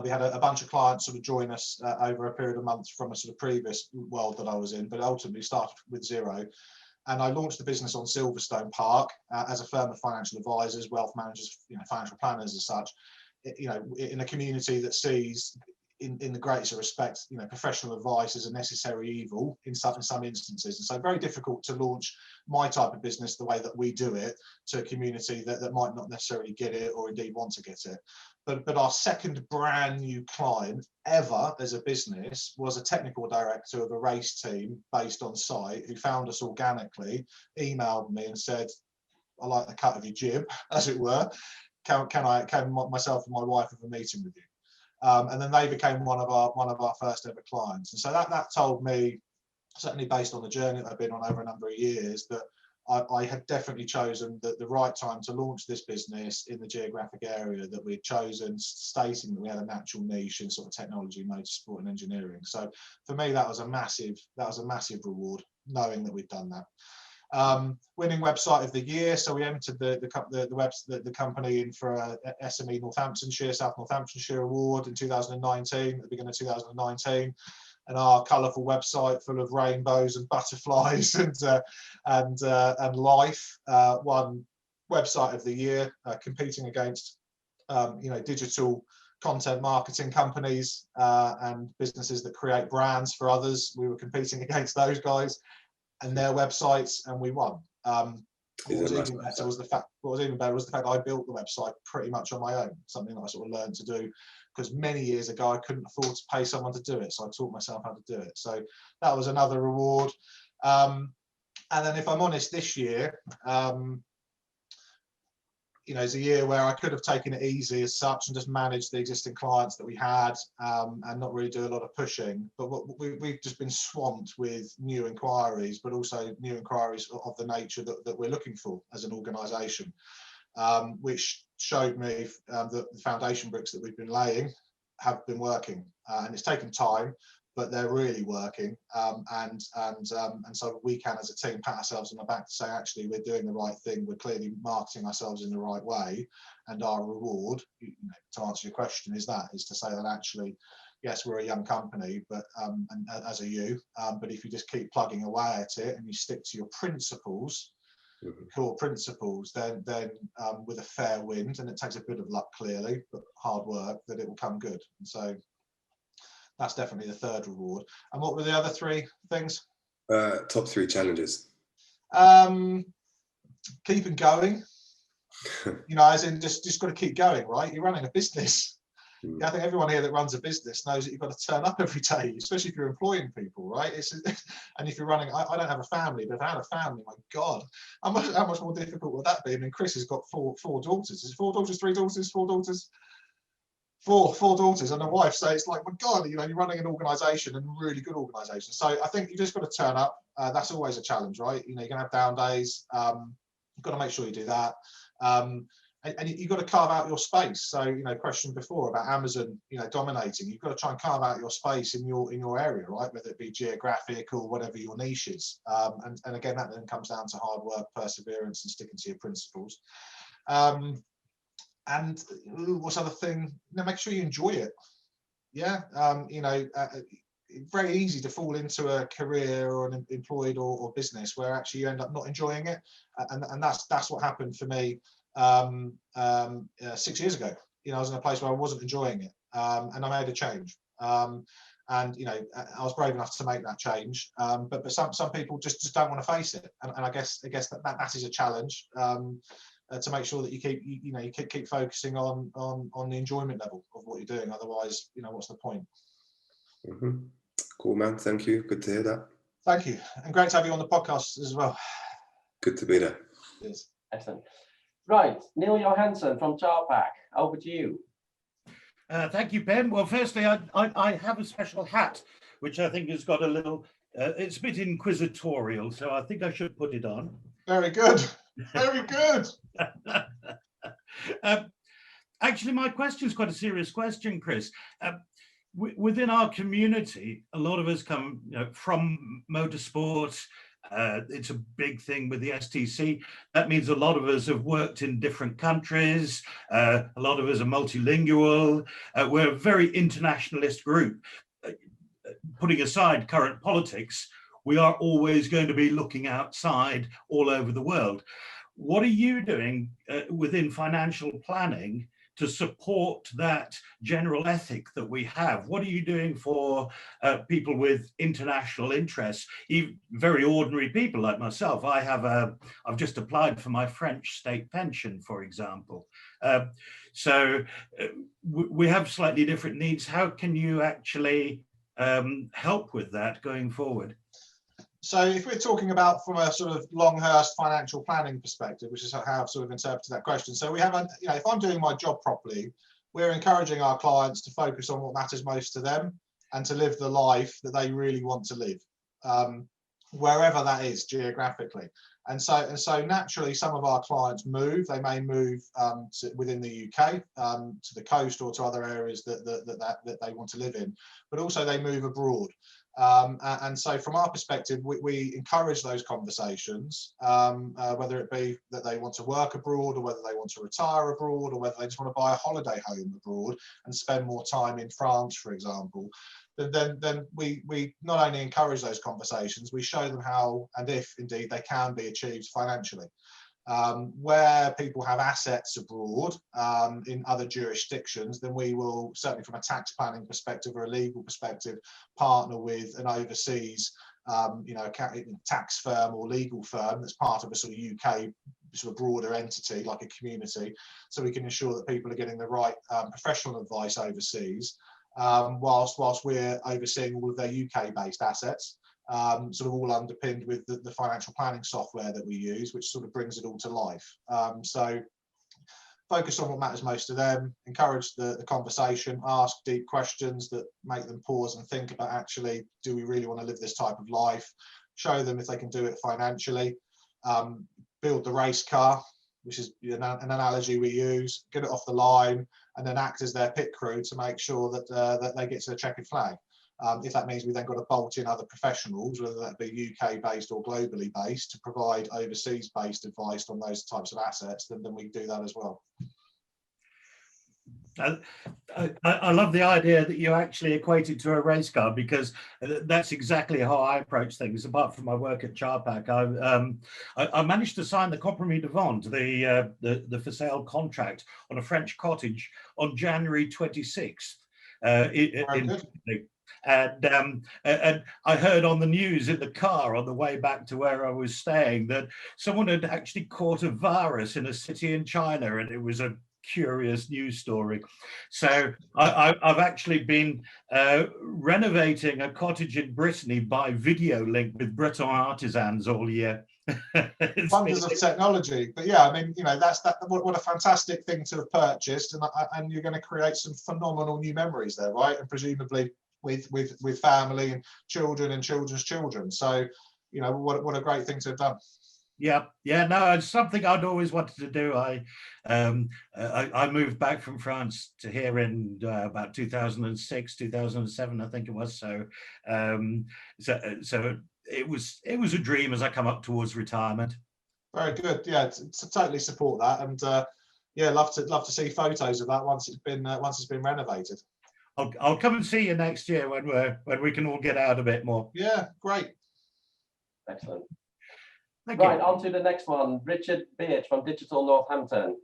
we had a bunch of clients sort of join us over a period of months from a sort of previous world that I was in, but ultimately started with zero. And I launched the business on Silverstone Park as a firm of financial advisors, wealth managers, financial planners as such, in a community that sees, in the greatest of respect, professional advice as a necessary evil in some instances. And so very difficult to launch my type of business the way that we do it to a community that might not necessarily get it or indeed want to get it. But our second brand new client ever as a business was a technical director of a race team based on site, who found us organically, emailed me and said, I like the cut of your jib, as it were. Can myself and my wife have a meeting with you? And then they became one of our first ever clients. And so that told me, certainly based on the journey that I've been on over a number of years, that I had definitely chosen the right time to launch this business in the geographic area that we'd chosen, stating that we had a natural niche in sort of technology, motorsport, and engineering. So for me, that was a massive reward, knowing that we'd done that. Winning website of the year, so we entered the company in for a SME South Northamptonshire award in 2019, at the beginning of 2019. And our colourful website full of rainbows and butterflies and life won website of the year, competing against digital content marketing companies and businesses that create brands for others. We were competing against those guys and their websites, and we won. What was even better was the fact that I built the website pretty much on my own, something that I sort of learned to do because many years ago I couldn't afford to pay someone to do it, so I taught myself how to do it. So that was another reward. And then if I'm honest, this year, you know, it's a year where I could have taken it easy as such and just managed the existing clients that we had, and not really do a lot of pushing. But we've just been swamped with new inquiries, but also new inquiries of the nature that we're looking for as an organisation, which showed me that the foundation bricks that we've been laying have been working, and it's taken time, but they're really working, and so we can, as a team, pat ourselves on the back to say, actually, we're doing the right thing. We're clearly marketing ourselves in the right way, and our reward, you know, to answer your question, is to say that actually, yes, we're a young company, but and as are you, but if you just keep plugging away at it and you stick to your principles, core principles, then with a fair wind, and it takes a bit of luck clearly, but hard work, that it will come good. And so that's definitely the third reward. And what were the other three things? Top 3 challenges. Keeping going. You know, as in just got to keep going, right? You're running a business. I think everyone here that runs a business knows that you've got to turn up every day, especially if you're employing people, right? And if you're running, I don't have a family, but if I had a family, my God, how much more difficult would that be? I mean, Chris has got four daughters. Is it 4 daughters, 3 daughters, 4 daughters? Four daughters and a wife. So it's like, my God, you know, you're running an organisation, and a really good organisation. So I think you just got to turn up. That's always a challenge, right? You know, you're gonna have down days. You've got to make sure you do that. And you've got to carve out your space. So, you know, question before about Amazon, you know, dominating. You've got to try and carve out your space in your area, right? Whether it be geographic or whatever your niche is. And again, that then comes down to hard work, perseverance, and sticking to your principles. And what's other thing? You know, make sure you enjoy it. Yeah, you know, very easy to fall into a career or an employed or business where actually you end up not enjoying it, and that's what happened for me 6 years ago. You know, I was in a place where I wasn't enjoying it, and I made a change. And you know, I was brave enough to make that change. But some people just don't want to face it, and I guess that is a challenge. To make sure that you keep focusing on the enjoyment level of what you're doing. Otherwise, you know, what's the point? Cool, man. Thank you. Good to hear that. Thank you, and great to have you on the podcast as well. Good to be there. Cheers. Excellent. Right, Neil Johansson from Charpack, over to you. Thank you, Ben. Well, firstly, I have a special hat, which I think has got a little, it's a bit inquisitorial, so I think I should put it on. Very good. Very good. Actually, my question is quite a serious question, Chris. Within our community, a lot of us come from motorsport. It's a big thing with the STC. That means a lot of us have worked in different countries. A lot of us are multilingual. We're a very internationalist group. Putting aside current politics, we are always going to be looking outside all over the world. What are you doing within financial planning to support that general ethic that we have? What are you doing for people with international interests, even very ordinary people like myself? I've just applied for my French state pension, for example. So we have slightly different needs. How can you actually help with that going forward? So if we're talking about from a sort of Longhurst financial planning perspective, which is how I've sort of interpreted that question. So we have, if I'm doing my job properly, we're encouraging our clients to focus on what matters most to them and to live the life that they really want to live, wherever that is geographically. And so naturally, some of our clients move. They may move within the UK to the coast or to other areas that they want to live in, but also they move abroad. And so from our perspective, we encourage those conversations, whether it be that they want to work abroad or whether they want to retire abroad or whether they just want to buy a holiday home abroad and spend more time in France, for example. Then we not only encourage those conversations, we show them how and if indeed they can be achieved financially. Where people have assets abroad in other jurisdictions, then we will, certainly from a tax planning perspective or a legal perspective, partner with an overseas tax firm or legal firm that's part of a sort of UK sort of broader entity, like a community, so we can ensure that people are getting the right professional advice overseas, whilst we're overseeing all of their UK-based assets, sort of all underpinned with the financial planning software that we use, which sort of brings it all to life. So focus on what matters most to them, encourage the conversation, ask deep questions that make them pause and think about, actually, do we really want to live this type of life? Show them if they can do it financially. Build the race car, which is an analogy we use, get it off the line, and then act as their pit crew to make sure that, that they get to the checkered flag. If that means we then got to bolt in other professionals, whether that be UK-based or globally based, to provide overseas-based advice on those types of assets, then we do that as well. I love the idea that you actually equated to a race car, because that's exactly how I approach things. Apart from my work at Charpak, I managed to sign the compromis de vente, the for sale contract on a French cottage on January 26th. And I heard on the news in the car on the way back to where I was staying that someone had actually caught a virus in a city in China, and it was a curious news story. So I've actually been renovating a cottage in Brittany by video link with Breton artisans all year. Wonders of technology. But yeah, I mean, you know, what a fantastic thing to have purchased, and you're going to create some phenomenal new memories there, right? And presumably with family and children and children's children. So, you know, what a great thing to have done. Yeah, no, it's something I'd always wanted to do. I moved back from France to here in about 2006, 2007, I think it was. So it was a dream as I come up towards retirement. Very good. Yeah, to totally support that, and yeah, love to see photos of that once it's been renovated. I'll come and see you next year when we can all get out a bit more. Yeah, great. Excellent. Thank right, you. on to the next one. Richard Beard from Digital Northampton.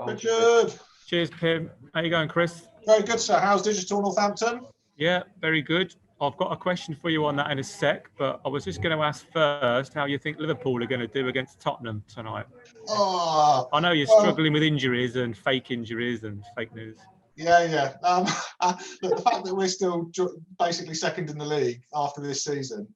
Richard. Cheers, Pim. How you going, Chris? Very good, sir. How's Digital Northampton? Yeah, very good. I've got a question for you on that in a sec, but I was just going to ask first how you think Liverpool are going to do against Tottenham tonight. Oh, I know you're struggling with injuries and fake news. Yeah. Look, the fact that we're still basically second in the league after this season,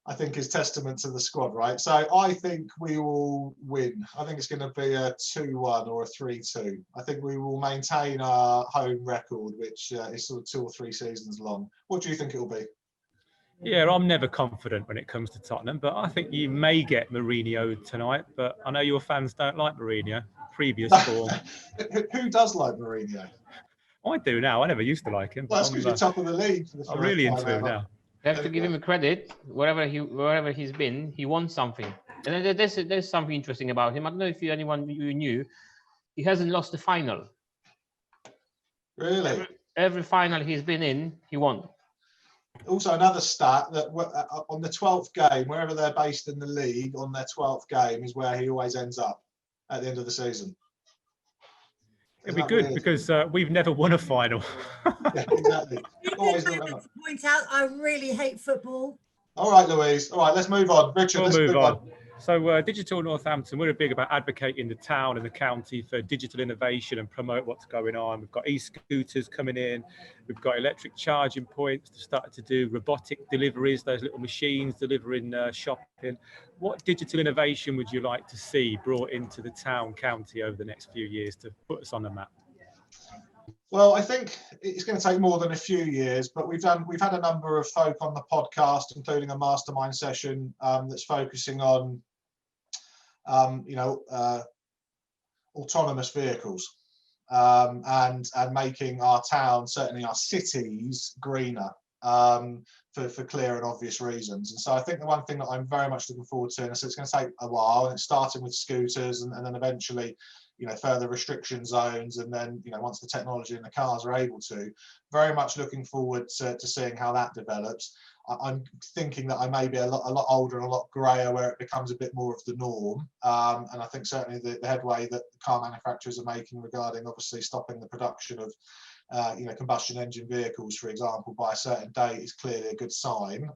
I think, is testament to the squad, right? So I think we will win. I think it's going to be a 2-1 or a 3-2. I think we will maintain our home record, which is sort of 2 or 3 seasons long. What do you think it will be? Yeah, I'm never confident when it comes to Tottenham, but I think you may get Mourinho tonight. But I know your fans don't like Mourinho. Previous form. Who does like Mourinho? I do now. I never used to like him. Well, that's because you're top of the league. I'm really into him now. You have to give him a credit. Wherever he's been, he won something. And there's something interesting about him. I don't know if anyone you knew, he hasn't lost a final. Really? Every final he's been in, he won. Also, another stat that on the 12th game, wherever they're based in the league, on their 12th game is where he always ends up at the end of the season. It'd be good because we've never won a final. Yeah, exactly. Always I want to point out, I really hate football. All right, Louise. All right, let's move on. Richard, we'll move on. So Digital Northampton, we're big about advocating the town and the county for digital innovation and promote what's going on. We've got e-scooters coming in. We've got electric charging points to start to do robotic deliveries, those little machines delivering shopping. What digital innovation would you like to see brought into the town, county over the next few years to put us on the map? Well, I think it's going to take more than a few years, but we've had a number of folk on the podcast, including a mastermind session that's focusing on autonomous vehicles and making our town, certainly our cities, greener for clear and obvious reasons. And so I think the one thing that I'm very much looking forward to, and so it's going to take a while, and it's starting with scooters and then eventually, further restriction zones, and then, once the technology in the cars are able to, very much looking forward to seeing how that develops. I'm thinking that I may be a lot older and a lot greyer where it becomes a bit more of the norm. And I think certainly the headway that the car manufacturers are making regarding obviously stopping the production of combustion engine vehicles, for example, by a certain date is clearly a good sign.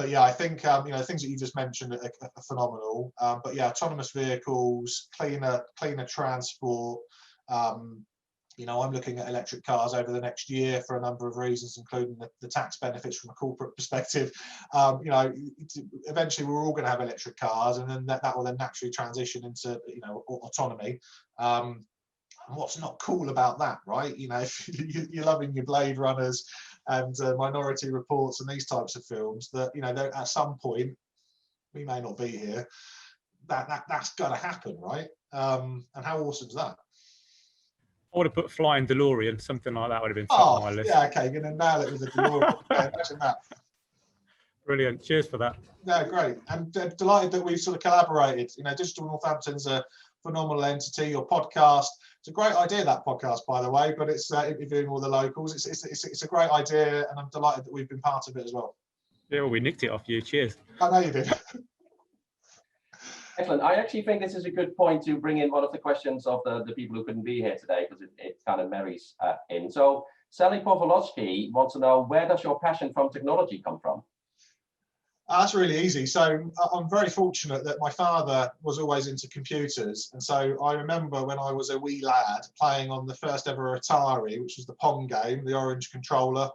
but yeah, I think things that you just mentioned are phenomenal. But yeah, autonomous vehicles, cleaner transport. I'm looking at electric cars over the next year for a number of reasons, including the tax benefits from a corporate perspective. Eventually we're all going to have electric cars, and then that will then naturally transition into autonomy. And what's not cool about that, right? If you're loving your Blade Runners and Minority Reports and these types of films, that at some point we may not be here. That's going to happen, right? And how awesome is that? I would have put Flying DeLorean, something like that would have been top of my list. Yeah, okay, you're going to nail it with the DeLorean. Yeah, imagine that. Brilliant. Cheers for that. Yeah, great. I'm delighted that we've sort of collaborated. Digital Northampton's a phenomenal entity. Your podcast, it's a great idea, that podcast, by the way, but it's interviewing all the locals. It's a great idea, and I'm delighted that we've been part of it as well. Yeah, well, we nicked it off you. Cheers. I know you did. Excellent. I actually think this is a good point to bring in one of the questions of the people who couldn't be here today, because it kind of marries in. So Sally Powolowski wants to know, where does your passion from technology come from? That's really easy. So I'm very fortunate that my father was always into computers. And so I remember when I was a wee lad playing on the first ever Atari, which was the Pong game, the orange controller,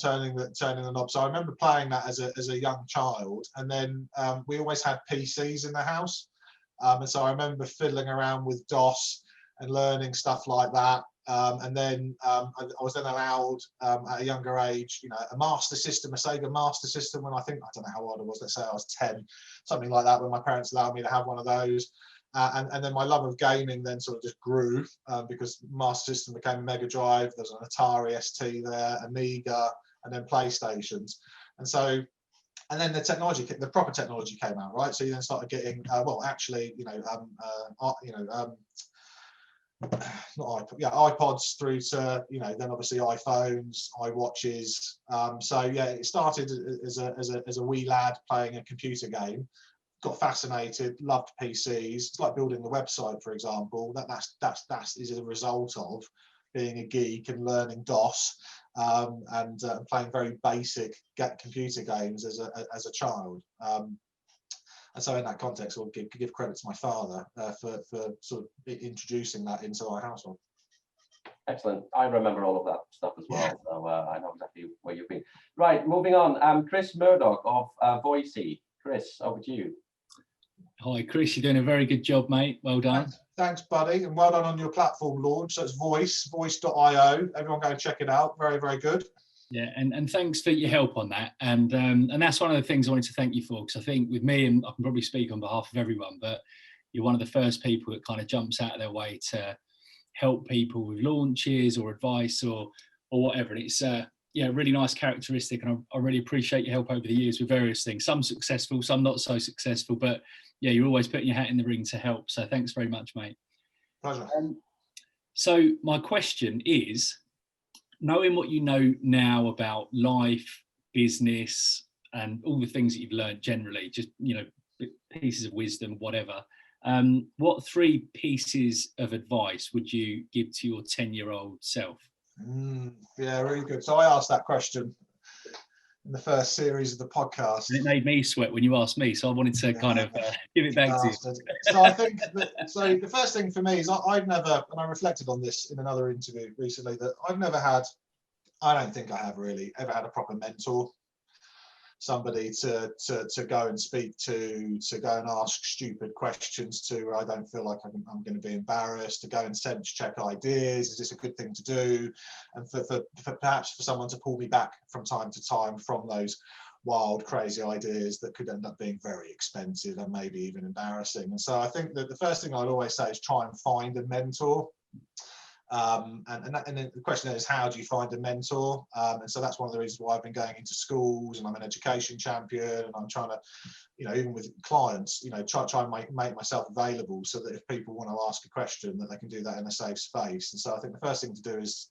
turning the knob. So I remember playing that as a young child. And then we always had PCs in the house. And so I remember fiddling around with DOS and learning stuff like that. And then I was then allowed at a younger age, a Master System, a Sega Master System, when I don't know how old I was, let's say I was 10, something like that, when my parents allowed me to have one of those. And then my love of gaming then sort of just grew because Master System became a Mega Drive, there's an Atari ST there, Amiga, and then PlayStations. And then the proper technology came out, right? So you then started getting, iPods through to then obviously iPhones, iWatches. So yeah, it started as a wee lad playing a computer game. Got fascinated, loved PCs. It's like building a website, for example. That is a result of being a geek and learning DOS and playing very basic computer games as a child. And so in that context, I'll give credit to my father for sort of introducing that into our household. Excellent. I remember all of that stuff as well, so I know exactly where you've been. Right, moving on. Chris Murdoch of Boise. Chris, over to you. Hi, Chris. You're doing a very good job, mate. Well done. Thanks, buddy, and well done on your platform launch. So it's voice.io. Everyone go and check it out. Very, very good. Yeah, and thanks for your help on that. And that's one of the things I wanted to thank you for, because I think with me, and I can probably speak on behalf of everyone, but you're one of the first people that kind of jumps out of their way to help people with launches or advice or whatever. And it's a really nice characteristic, and I really appreciate your help over the years with various things. Some successful, some not so successful, but yeah, you're always putting your hat in the ring to help. So thanks very much, mate. Pleasure. So my question is, knowing what you know now about life, business, and all the things that you've learned generally, just, pieces of wisdom, whatever, what 3 pieces of advice would you give to your 10-year-old self? Yeah, really good. So I asked that question in the first series of the podcast. And it made me sweat when you asked me, so I wanted to kind of give it back to you. So I think the first thing for me is I've never, and I reflected on this in another interview recently, that I don't think I have really ever had a proper mentor, somebody to go and speak to go and ask stupid questions to, where I don't feel like I'm going to be embarrassed, to go and sense check ideas. Is this a good thing to do? And for perhaps for someone to pull me back from time to time from those wild, crazy ideas that could end up being very expensive and maybe even embarrassing. And so I think that the first thing I'd always say is try and find a mentor. And then the question is, how do you find a mentor? And so that's one of the reasons why I've been going into schools, and I'm an education champion, and I'm trying to, even with clients, try and make myself available so that if people want to ask a question, that they can do that in a safe space. And so I think the first thing to do is,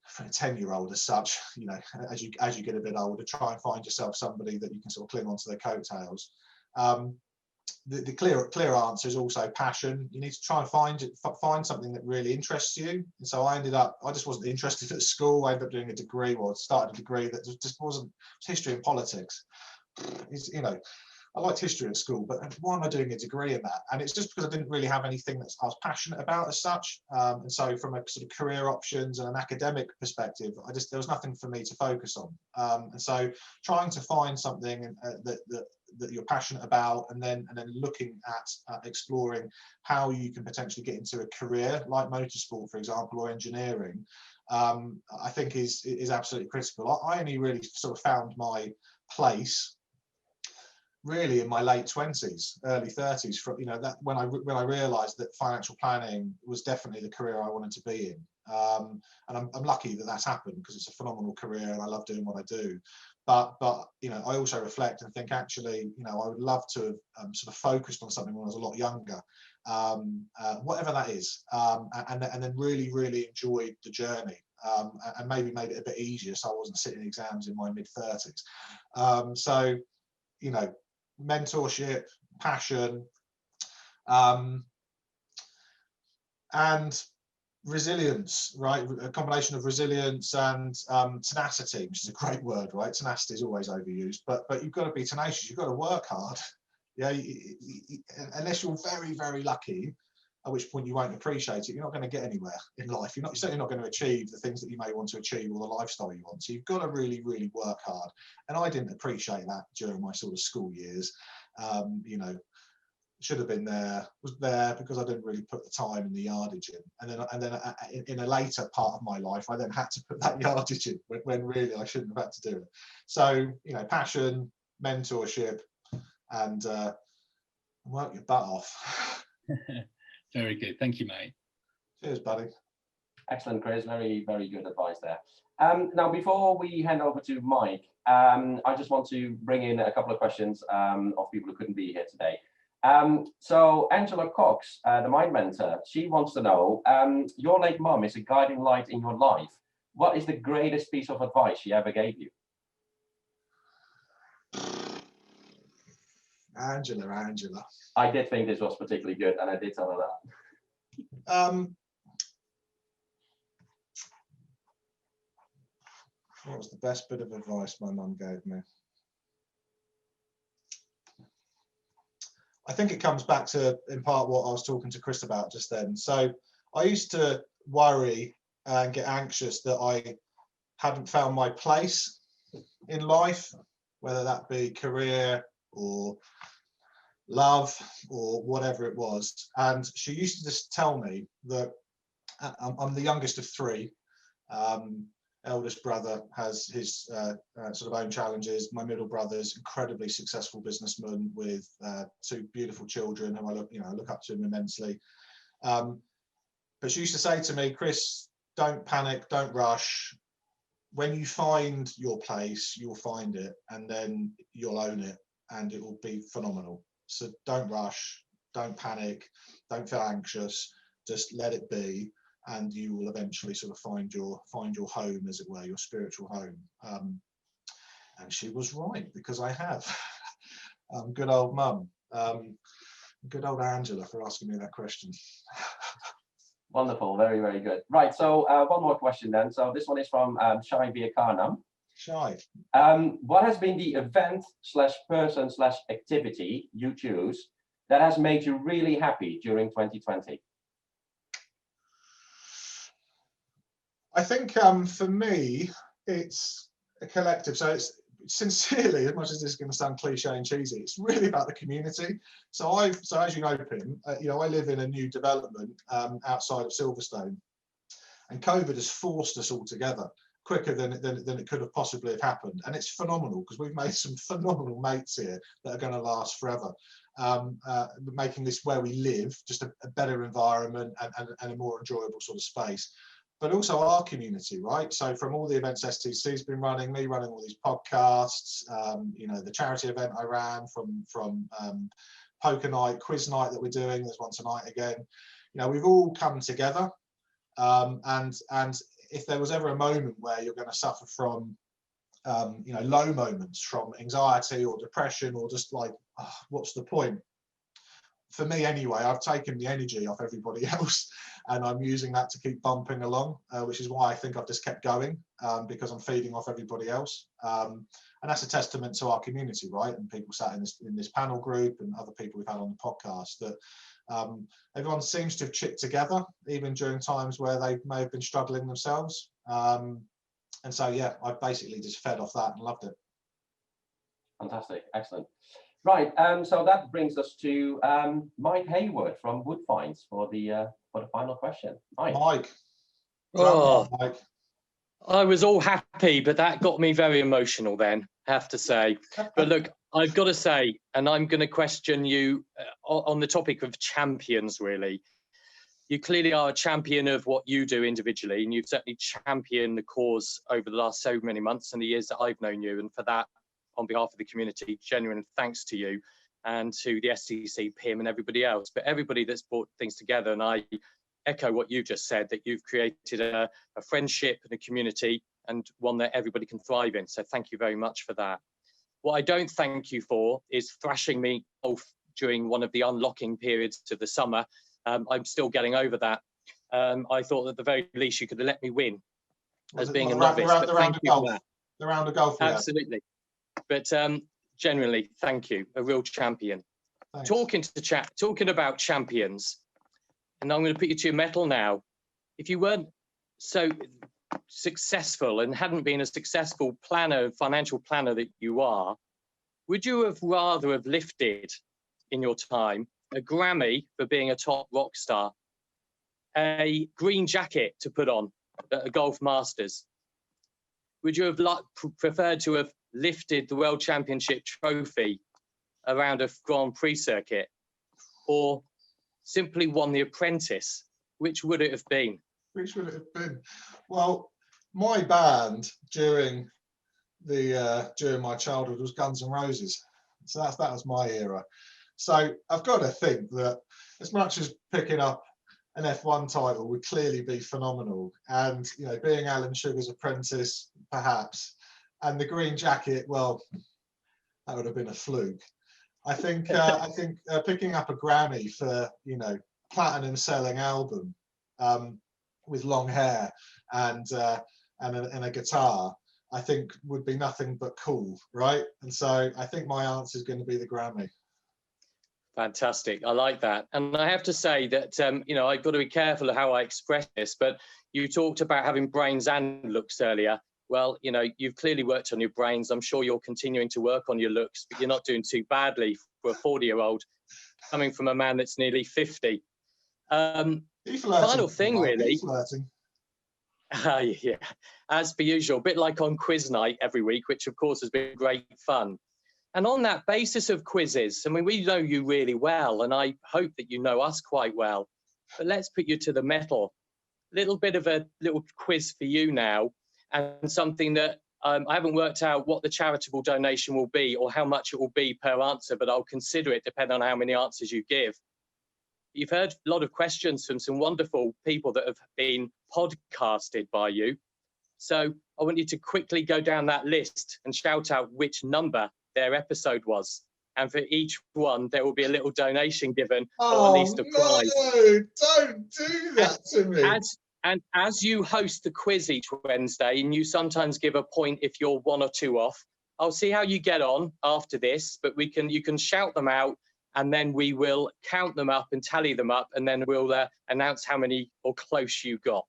for a 10-year-old as such, as you get a bit older, try and find yourself somebody that you can sort of cling onto their coattails. the clear answer is also passion. You need to try and find something that really interests you. And so I just wasn't interested at school. I ended up doing a degree, or started a degree that just wasn't history and politics. I liked history at school, but why am I doing a degree in that? And it's just because I didn't really have anything that I was passionate about as such. And so from a sort of career options and an academic perspective, there was nothing for me to focus on. And so trying to find something that you're passionate about, and then looking at exploring how you can potentially get into a career like motorsport, for example, or engineering, I think is absolutely critical. I only really sort of found my place really in my late 20s, early 30s, that when I realized that financial planning was definitely the career I wanted to be in. And I'm lucky that that's happened, because it's a phenomenal career and I love doing what I do. But I also reflect and think, actually, I would love to have sort of focused on something when I was a lot younger, whatever that is, and then really, really enjoyed the journey, and maybe made it a bit easier so I wasn't sitting exams in my mid-30s. So, mentorship, passion, and resilience, right? A combination of resilience and tenacity, which is a great word, right? Tenacity is always overused, but you've got to be tenacious. You've got to work hard. Yeah, unless you're very, very lucky, at which point you won't appreciate it, you're not going to get anywhere in life. You're certainly not going to achieve the things that you may want to achieve, or the lifestyle you want. So you've got to really, really work hard. And I didn't appreciate that during my sort of school years. Should have been there, was there because I didn't really put the time and the yardage in. And then in a later part of my life, I then had to put that yardage in when really I shouldn't have had to do it. So, passion, mentorship, and work your butt off. Very good. Thank you, mate. Cheers, buddy. Excellent, Chris. Very, very good advice there. Now, before we hand over to Mike, I just want to bring in a couple of questions of people who couldn't be here today. So Angela Cox, the Mind Mentor, she wants to know, your late mum is a guiding light in your life. What is the greatest piece of advice she ever gave you? Angela. I did think this was particularly good, and I did tell her that. What was the best bit of advice my mum gave me? I think it comes back to, in part, what I was talking to Chris about just then. So I used to worry and get anxious that I hadn't found my place in life, whether that be career or love or whatever it was. And she used to just tell me that I'm the youngest of three. Eldest brother has his sort of own challenges. My middle brother's incredibly successful businessman with two beautiful children who I look up to him immensely. But she used to say to me, Chris, don't panic, don't rush. When you find your place, you'll find it, and then you'll own it, and it will be phenomenal. So don't rush, don't panic, don't feel anxious, just let it be, and you will eventually sort of find your home, as it were, your spiritual home. And she was right, because I have. Good old mum. Good old Angela for asking me that question. Wonderful, very, very good. Right, so one more question then. So this one is from Shai Viakarnam. Shai. What has been the event / person / activity you choose that has made you really happy during 2020? I think for me, it's a collective. So it's sincerely, as much as this is going to sound cliche and cheesy, it's really about the community. So as you know, Pim, I live in a new development outside of Silverstone, and COVID has forced us all together quicker than it could have possibly have happened. And it's phenomenal, because we've made some phenomenal mates here that are going to last forever, making this where we live just a better environment and a more enjoyable sort of space. But also our community, right? So from all the events STC's been running, me running all these podcasts, the charity event I ran, from poker night, quiz night that we're doing, there's one tonight again. We've all come together, and if there was ever a moment where you're going to suffer from, low moments, from anxiety or depression, or just like, what's the point? for me anyway, I've taken the energy off everybody else, and I'm using that to keep bumping along, which is why I think I've just kept going, because I'm feeding off everybody else. And that's a testament to our community, right? And people sat in this panel group and other people we've had on the podcast, that everyone seems to have chipped together, even during times where they may have been struggling themselves. And so, yeah, I basically just fed off that and loved it. Fantastic, excellent. Right, so that brings us to Mike Hayward from Woodfinds for the final question. Mike. Oh, Mike. I was all happy, but that got me very emotional then, I have to say. But look, I've got to say, and I'm going to question you on the topic of champions, really. You clearly are a champion of what you do individually, and you've certainly championed the cause over the last so many months and the years that I've known you. And for that, on behalf of the community, genuine thanks to you and to the STC, PIM and everybody else, but everybody that's brought things together. And I echo what you just said, that you've created a friendship and a community, and one that everybody can thrive in. So thank you very much for that. What I don't thank you for is thrashing me off during one of the unlocking periods of the summer. I'm still getting over that. I thought at the very least you could have let me win as being a novice. The round of golf. Absolutely. But genuinely, thank you, a real champion. Thanks. Talking about champions, and I'm going to put you to your mettle now. If you weren't so successful and hadn't been a successful financial planner that you are, would you have rather have lifted in your time a Grammy for being a top rock star, a green jacket to put on at a Golf Masters? Would you have preferred to have lifted the World Championship trophy around a Grand Prix circuit, or simply won The Apprentice? Which would it have been? Which would it have been? Well, my band during my childhood was Guns N' Roses, so that was my era. So I've got to think that as much as picking up an F1 title would clearly be phenomenal, and being Alan Sugar's apprentice perhaps, and the green jacket, well, that would have been a fluke. I think picking up a Grammy for platinum selling album with long hair and a guitar, I think would be nothing but cool, right? And so I think my answer is going to be the Grammy. Fantastic. I like that. And I have to say that, I've got to be careful of how I express this, but you talked about having brains and looks earlier. Well, you've clearly worked on your brains. I'm sure you're continuing to work on your looks, but you're not doing too badly for a 40-year-old coming from a man that's nearly 50. Final thing, really. Yeah, as per usual, a bit like on quiz night every week, which of course has been great fun. And on that basis of quizzes, I mean, we know you really well, and I hope that you know us quite well, but let's put you to the metal. Little bit of a little quiz for you now, and something that I haven't worked out what the charitable donation will be or how much it will be per answer, but I'll consider it depending on how many answers you give. You've heard a lot of questions from some wonderful people that have been podcasted by you. So I want you to quickly go down that list and shout out which number their episode was. And for each one, there will be a little donation given, or at least a prize. No, don't do that to me. And as you host the quiz each Wednesday, and you sometimes give a point if you're 1 or 2 off, I'll see how you get on after this, but you can shout them out, and then we will count them up and tally them up, and then we'll announce how many or close you got.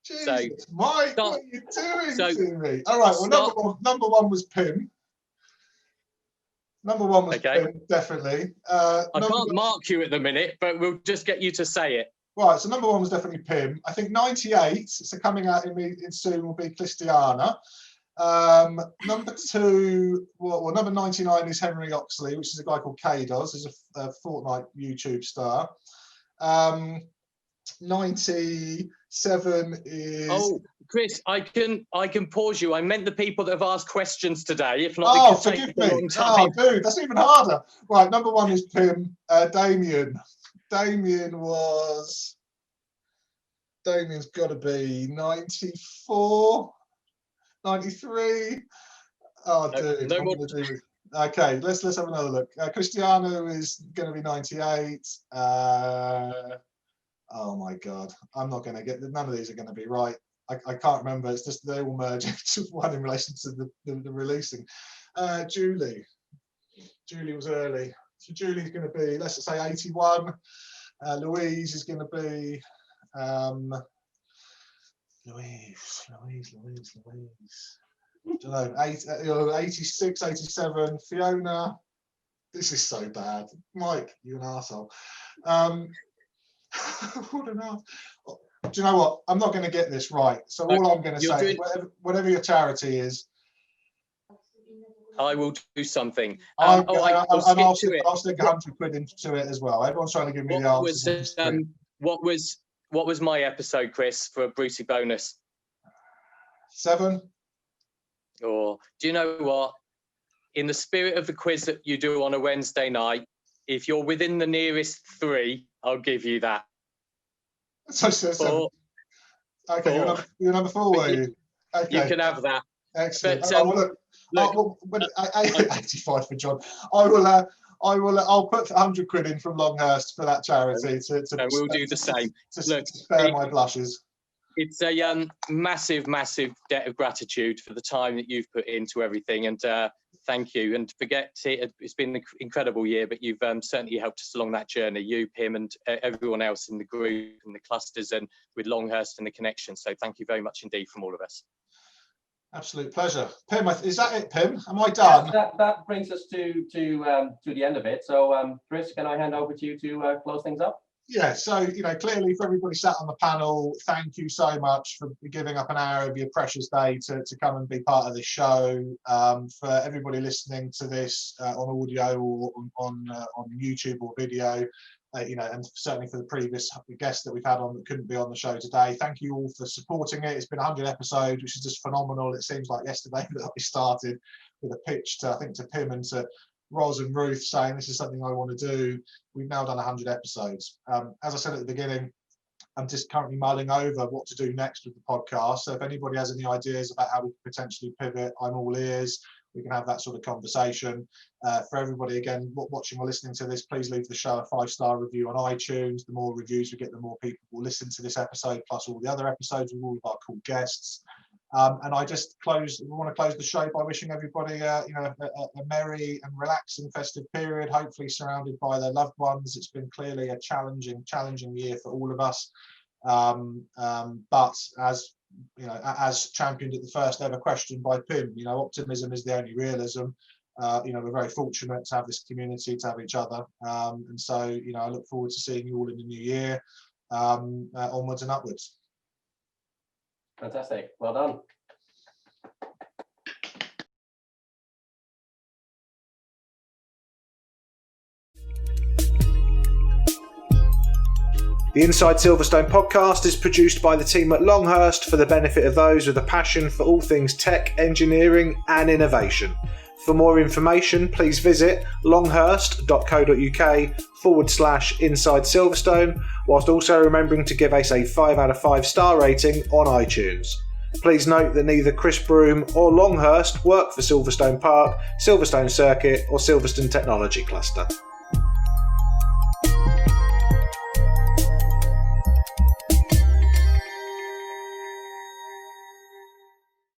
Jesus, so, Mike, what are you doing to me? All right, well, number one was Pim. Number one was Pim, definitely. I can't mark you at the minute, but we'll just get you to say it. Right, so number one was definitely Pim. I think 98, so coming out in soon, will be Christiana. Number two, number 99 is Henry Oxley, which is a guy called K-Doz, who's a Fortnite YouTube star. 97 is... Oh, Chris, I can pause you. I meant the people that have asked questions today. If not, they could take a long time. Oh, dude, that's even harder. Right, number one is Pim. Damian's got to be 94, 93. Oh, dude. Okay, let's have another look. Cristiano is going to be 98. Oh my God, I'm not going to get, none of these are going to be right. I can't remember. It's just they all merge into one in relation to the releasing. Julie was early. So Julie's going to be, let's say 81. Louise is going to be Louise. I don't know, 86, 87. Fiona, this is so bad. Mike, you're an arsehole. What an arsehole. Do you know what? I'm not going to get this right. So all I'm going to say is whatever your charity is, I will do something. I'll stick 100 quid into it as well. Everyone's trying to give me the answers. What was my episode, Chris, for a Brucey bonus? 7. Or do you know what? In the spirit of the quiz that you do on a Wednesday night, if you're within the nearest 3, I'll give you that. So 7. Okay, you're number 4, were you? Okay. You can have that. Excellent. But, 85 for John. I'll put 100 quid in from Longhurst for that charity. And we'll do the same. To spare my blushes. It's a massive debt of gratitude for the time that you've put into everything, and thank you. And it's been an incredible year, but you've certainly helped us along that journey. You, Pim, and everyone else in the group and the clusters, and with Longhurst and the connection. So thank you very much indeed from all of us. Absolute pleasure. Pim, is that it, Pim? Am I done? Yes, that brings us to the end of it. So, Chris, can I hand over to you to close things up? Yeah, so, clearly for everybody sat on the panel, thank you so much for giving up an hour of your precious day to come and be part of this show. For everybody listening to this on audio or on YouTube or video, and certainly for the previous guests that we've had on that couldn't be on the show today, thank you all for supporting it. It's been 100 episodes, which is just phenomenal. It seems like yesterday that we started with a pitch to Pim and to Ros and Ruth saying this is something I want to do. We've now done 100 episodes. As I said at the beginning, I'm just currently mulling over what to do next with the podcast. So if anybody has any ideas about how we could potentially pivot, I'm all ears. We can have that sort of conversation. For everybody, again, watching or listening to this, please leave the show a 5-star review on iTunes. The more reviews we get, the more people will listen to this episode, plus all the other episodes with all of our cool guests. And I just we want to close the show by wishing everybody a merry and relaxing festive period, hopefully surrounded by their loved ones. It's been clearly a challenging year for all of us. But as championed at the first ever question by Pim, optimism is the only realism. We're very fortunate to have this community, to have each other. And so, I look forward to seeing you all in the new year, onwards and upwards. Fantastic. Well done. The Inside Silverstone podcast is produced by the team at Longhurst for the benefit of those with a passion for all things tech, engineering and innovation. For more information, please visit longhurst.co.uk/Inside Silverstone, whilst also remembering to give us a 5 out of 5 star rating on iTunes. Please note that neither Chris Broome or Longhurst work for Silverstone Park, Silverstone Circuit or Silverstone Technology Cluster.